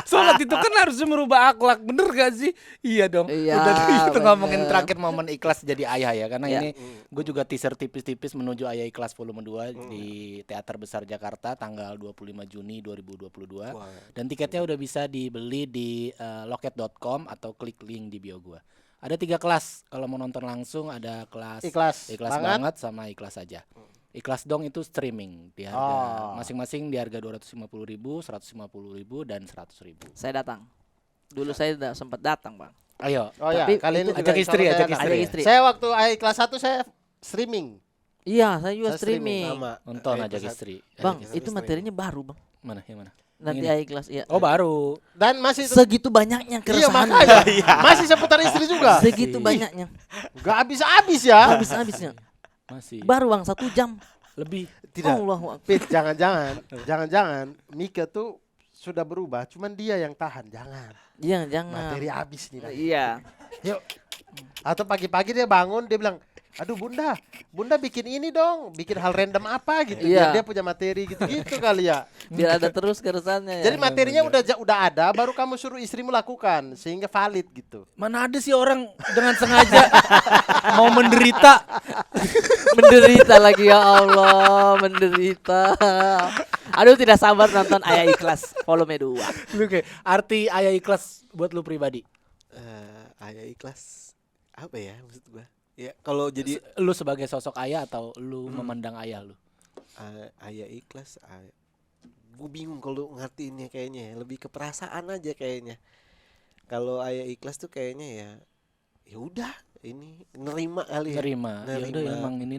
Speaker 1: Sholat itu kan harusnya merubah akhlak, bener gak sih? Iya dong.
Speaker 3: Iya,
Speaker 1: Udah itu ngomongin
Speaker 3: bener.
Speaker 1: terakhir momen ikhlas jadi ayah ya. Karena
Speaker 3: Iya.
Speaker 1: ini gue juga teaser tipis-tipis menuju Ayah Ikhlas volume 2 di Teater Besar Jakarta tanggal 25 Juni 2022. Dan tiketnya udah bisa dibeli di loket.com atau klik link di bio gue. Ada 3 kelas. Kalau mau nonton langsung ada kelas
Speaker 2: Ikhlas
Speaker 1: banget sama ikhlas aja. Ikhlas dong itu streaming di harga masing-masing di harga 250.000, 150.000 dan 100.000.
Speaker 3: Saya datang. Dulu saya sempat datang, Bang.
Speaker 1: Ayo.
Speaker 2: Oh ya,
Speaker 3: Tapi
Speaker 2: kali ini
Speaker 3: itu
Speaker 2: juga
Speaker 1: ajak istri,
Speaker 2: insya Allah
Speaker 1: ajak
Speaker 2: saya
Speaker 3: Ada
Speaker 2: akan.
Speaker 3: istri.
Speaker 2: Saya waktu kelas 1 saya streaming.
Speaker 3: Iya, saya juga
Speaker 2: Saya streaming,
Speaker 3: streaming.
Speaker 4: Sama.
Speaker 1: Nonton
Speaker 4: Eh,
Speaker 1: aja
Speaker 4: pesat-
Speaker 1: istri.
Speaker 3: Bang,
Speaker 4: Ajak
Speaker 3: itu
Speaker 4: istri.
Speaker 3: materinya baru, Bang.
Speaker 1: Mana? Yang mana?
Speaker 3: Nanti
Speaker 1: Yang ini?
Speaker 3: ikhlas ya.
Speaker 1: Oh, baru.
Speaker 2: Dan masih
Speaker 3: Segitu banyaknya
Speaker 2: iya
Speaker 3: keresahan.
Speaker 2: makanya masih seputar istri juga.
Speaker 3: Segitu banyaknya.
Speaker 2: Gak habis-habis ya.
Speaker 3: Habis-habisnya.
Speaker 1: Masih.
Speaker 3: Baru Bang 1 jam.
Speaker 1: Lebih.
Speaker 2: Tidak.
Speaker 3: Allahu Akbar.
Speaker 2: Pit, jangan-jangan Mika tuh sudah berubah, cuman dia yang tahan. Jangan.
Speaker 3: Jangan.
Speaker 2: Materi habis nih.
Speaker 3: Iya.
Speaker 2: Yuk. Atau pagi-pagi dia bangun dia bilang, aduh bunda bikin ini dong, bikin hal random apa gitu.
Speaker 3: Iya.
Speaker 2: Biar dia punya materi gitu-gitu kali ya.
Speaker 3: Biar ada terus keresahannya ya.
Speaker 2: Jadi materinya udah ada, baru kamu suruh istrimu lakukan sehingga valid gitu.
Speaker 1: Mana ada sih orang dengan sengaja mau menderita.
Speaker 3: Menderita lagi ya Allah, menderita. Aduh tidak sabar nonton Ayah Ikhlas volume 2.
Speaker 1: Lu kayak arti Ayah Ikhlas buat lu pribadi.
Speaker 4: Ayah Ikhlas apa ya maksud gua? Ya kalau jadi
Speaker 1: Lu sebagai sosok ayah atau lu memandang ayah lu?
Speaker 4: Ayah Ikhlas, gue bingung kalau ngertiinnya kayaknya ya. Lebih ke perasaan aja kayaknya. Kalau Ayah Ikhlas tuh kayaknya ya udah ini nerima kali ya.
Speaker 1: Nerima. Ya udah
Speaker 4: Nerima.
Speaker 1: emang ini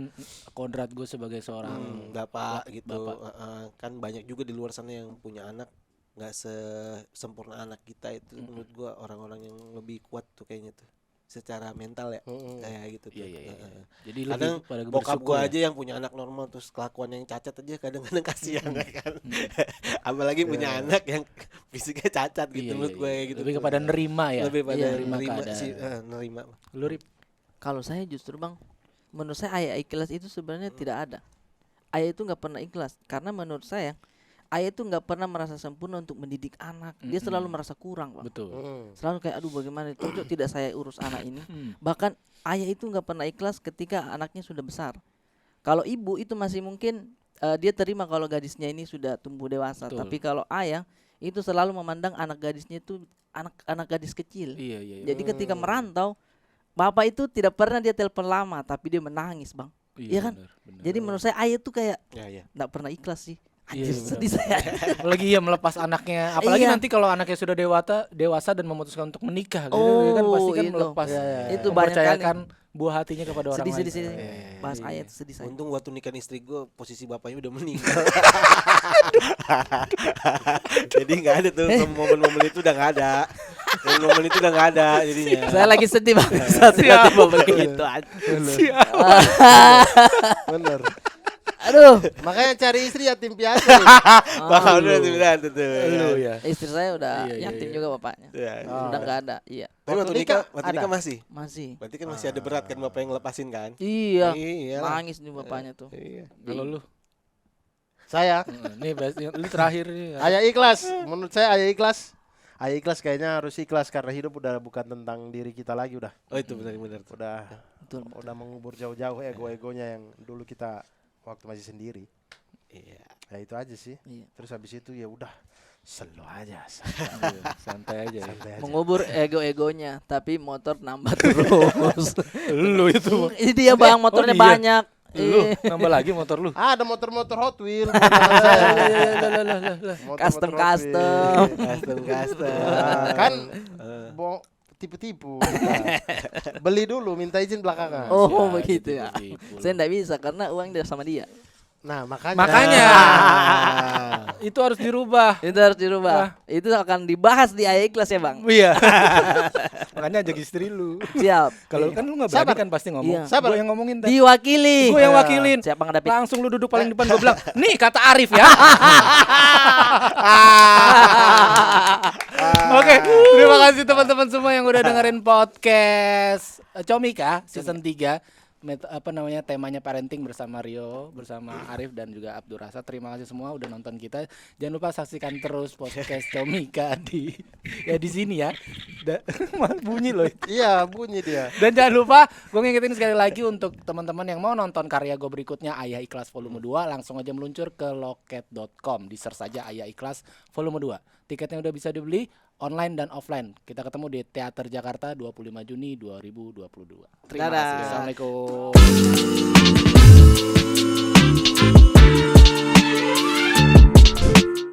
Speaker 1: kodrat gue sebagai seorang
Speaker 4: bapak gitu.
Speaker 1: bapak.
Speaker 4: Kan banyak juga di luar sana yang punya anak nggak sempurna anak kita itu. Menurut gua orang-orang yang lebih kuat tuh kayaknya tuh secara mental ya kayak gitu tuh.
Speaker 1: Iya. Jadi
Speaker 4: Kadang
Speaker 1: lebih pada
Speaker 4: bokap
Speaker 1: bersyukur
Speaker 4: gua
Speaker 1: ya.
Speaker 4: aja yang punya anak normal terus kelakuan yang cacat aja kadang-kadang kasihan ya kan. Apalagi punya anak yang fisiknya cacat gitu menurut gue gitu.
Speaker 1: Lebih
Speaker 4: tuh.
Speaker 1: kepada nerima ya.
Speaker 4: Lebih pada
Speaker 3: Iya,
Speaker 4: nerima
Speaker 1: keadaan.
Speaker 4: sih, nerima.
Speaker 1: Lu Rip.
Speaker 3: Kalau saya justru Bang, menurut saya Ayah Ikhlas itu sebenarnya tidak ada. Ayah itu nggak pernah ikhlas karena menurut saya ayah itu nggak pernah merasa sempurna untuk mendidik anak. Dia selalu merasa kurang, Bang.
Speaker 1: Betul.
Speaker 3: Selalu kayak aduh bagaimana cocok tidak saya urus anak ini. Bahkan ayah itu nggak pernah ikhlas ketika anaknya sudah besar. Kalau ibu itu masih mungkin dia terima kalau gadisnya ini sudah tumbuh dewasa.
Speaker 1: Betul.
Speaker 3: Tapi kalau ayah itu selalu memandang anak gadisnya itu anak gadis kecil.
Speaker 1: Iya.
Speaker 3: Jadi ketika merantau, bapak itu tidak pernah dia telepon lama, tapi dia menangis, Bang. Iya kan?
Speaker 1: bener.
Speaker 3: Jadi menurut saya ayah itu kayak
Speaker 4: Ya.
Speaker 3: nggak pernah ikhlas sih.
Speaker 1: Iya,
Speaker 3: Anjir,
Speaker 1: benar.
Speaker 3: sedih saya.
Speaker 1: Apalagi ya melepas anaknya, apalagi
Speaker 3: Iya.
Speaker 1: nanti kalau anaknya sudah dewasa dan memutuskan untuk menikah, gitu,
Speaker 3: Oh,
Speaker 1: kan pasti kan
Speaker 3: itu.
Speaker 1: melepas,
Speaker 3: Itu banyak
Speaker 1: mempercayakan buah hatinya kepada orang
Speaker 3: Sedih.
Speaker 1: lain.
Speaker 3: Bahas ayah itu sedih saya.
Speaker 4: Untung waktu nikahin istri gue posisi bapaknya udah meninggal. Jadi nggak ada tuh momen-momen itu udah nggak ada. Momen itu udah nggak ada jadinya.
Speaker 3: Saya lagi sedih banget saat tiba-tiba begitu.
Speaker 2: Bener.
Speaker 3: Aduh,
Speaker 2: Makanya cari istri yatim piatu. nih.
Speaker 4: Bakal udah tuh.
Speaker 1: Lu ya.
Speaker 3: istri saya udah
Speaker 1: Iya,
Speaker 3: yatim
Speaker 1: iya.
Speaker 3: juga bapaknya.
Speaker 4: Ya.
Speaker 3: Udah nggak ada. Iya,
Speaker 4: Tapi waktu nikah masih.
Speaker 3: masih.
Speaker 4: Berarti kan masih ada berat kan bapak yang ngelepasin kan?
Speaker 3: Iya,
Speaker 4: Iya lah.
Speaker 3: nangis nih bapaknya tuh.
Speaker 4: Iya.
Speaker 1: Kalau lu,
Speaker 2: Saya
Speaker 1: nih lu terakhir nih.
Speaker 2: ayah ikhlas. Menurut saya ayah ikhlas. Ayah ikhlas kayaknya harus ikhlas karena hidup udah bukan tentang diri kita lagi udah.
Speaker 4: Oh itu benar-benar.
Speaker 3: Betul.
Speaker 2: Udah mengubur jauh-jauh ego-egonya yang dulu kita waktu masih sendiri.
Speaker 4: Iya.
Speaker 2: Ya itu aja sih.
Speaker 3: Iya.
Speaker 2: Terus habis itu ya udah slow aja.
Speaker 1: Santai aja. Ya.
Speaker 2: Santai aja.
Speaker 3: Mengubur ego-egonya, tapi motor nambah terus.
Speaker 1: Lu itu.
Speaker 3: Ini dia Bang, motornya
Speaker 1: dia.
Speaker 3: banyak.
Speaker 1: Lu nambah lagi motor lu.
Speaker 2: Ada motor-motor Hot Wheel. Motor-motor
Speaker 3: Custom.
Speaker 2: Hot Wheel.
Speaker 4: Custom.
Speaker 2: Nah, kan tipu-tipu. Beli dulu, minta izin belakangan.
Speaker 3: Oh, begitu ya.
Speaker 1: tipu-tipu.
Speaker 3: Saya enggak bisa karena uang dia sama dia.
Speaker 2: Nah, makanya.
Speaker 1: Makanya itu harus dirubah.
Speaker 3: Itu harus dirubah. Itu akan dibahas di Ayah Ikhlas ya, Bang.
Speaker 1: Iya. Makanya ajak istri lu.
Speaker 3: Siap.
Speaker 1: Kalau kan lu nggak berani
Speaker 2: Sabar.
Speaker 1: kan pasti ngomong.
Speaker 3: Iya.
Speaker 2: Sabar.
Speaker 1: Gue yang ngomongin tadi.
Speaker 3: Diwakili.
Speaker 1: Gue yang wakilin.
Speaker 3: Siapa ngadepin?
Speaker 1: Langsung lu duduk paling depan gue bilang, nih kata Arif ya. Oke, terima kasih teman-teman semua yang udah dengerin podcast Comika season 3. temanya parenting bersama Rio, bersama Arif dan juga Abdur Rasa. Terima kasih semua udah nonton kita. Jangan lupa saksikan terus podcast Comika di sini ya. Bunyi loh.
Speaker 2: Iya, bunyi dia.
Speaker 1: Dan jangan lupa gue ngingetin sekali lagi untuk teman-teman yang mau nonton karya gue berikutnya Ayah Ikhlas Volume 2, langsung aja meluncur ke loket.com, di search saja Ayah Ikhlas Volume 2. Tiketnya udah bisa dibeli online dan offline. Kita ketemu di Teater Jakarta 25 Juni 2022. Terima kasih. Assalamualaikum.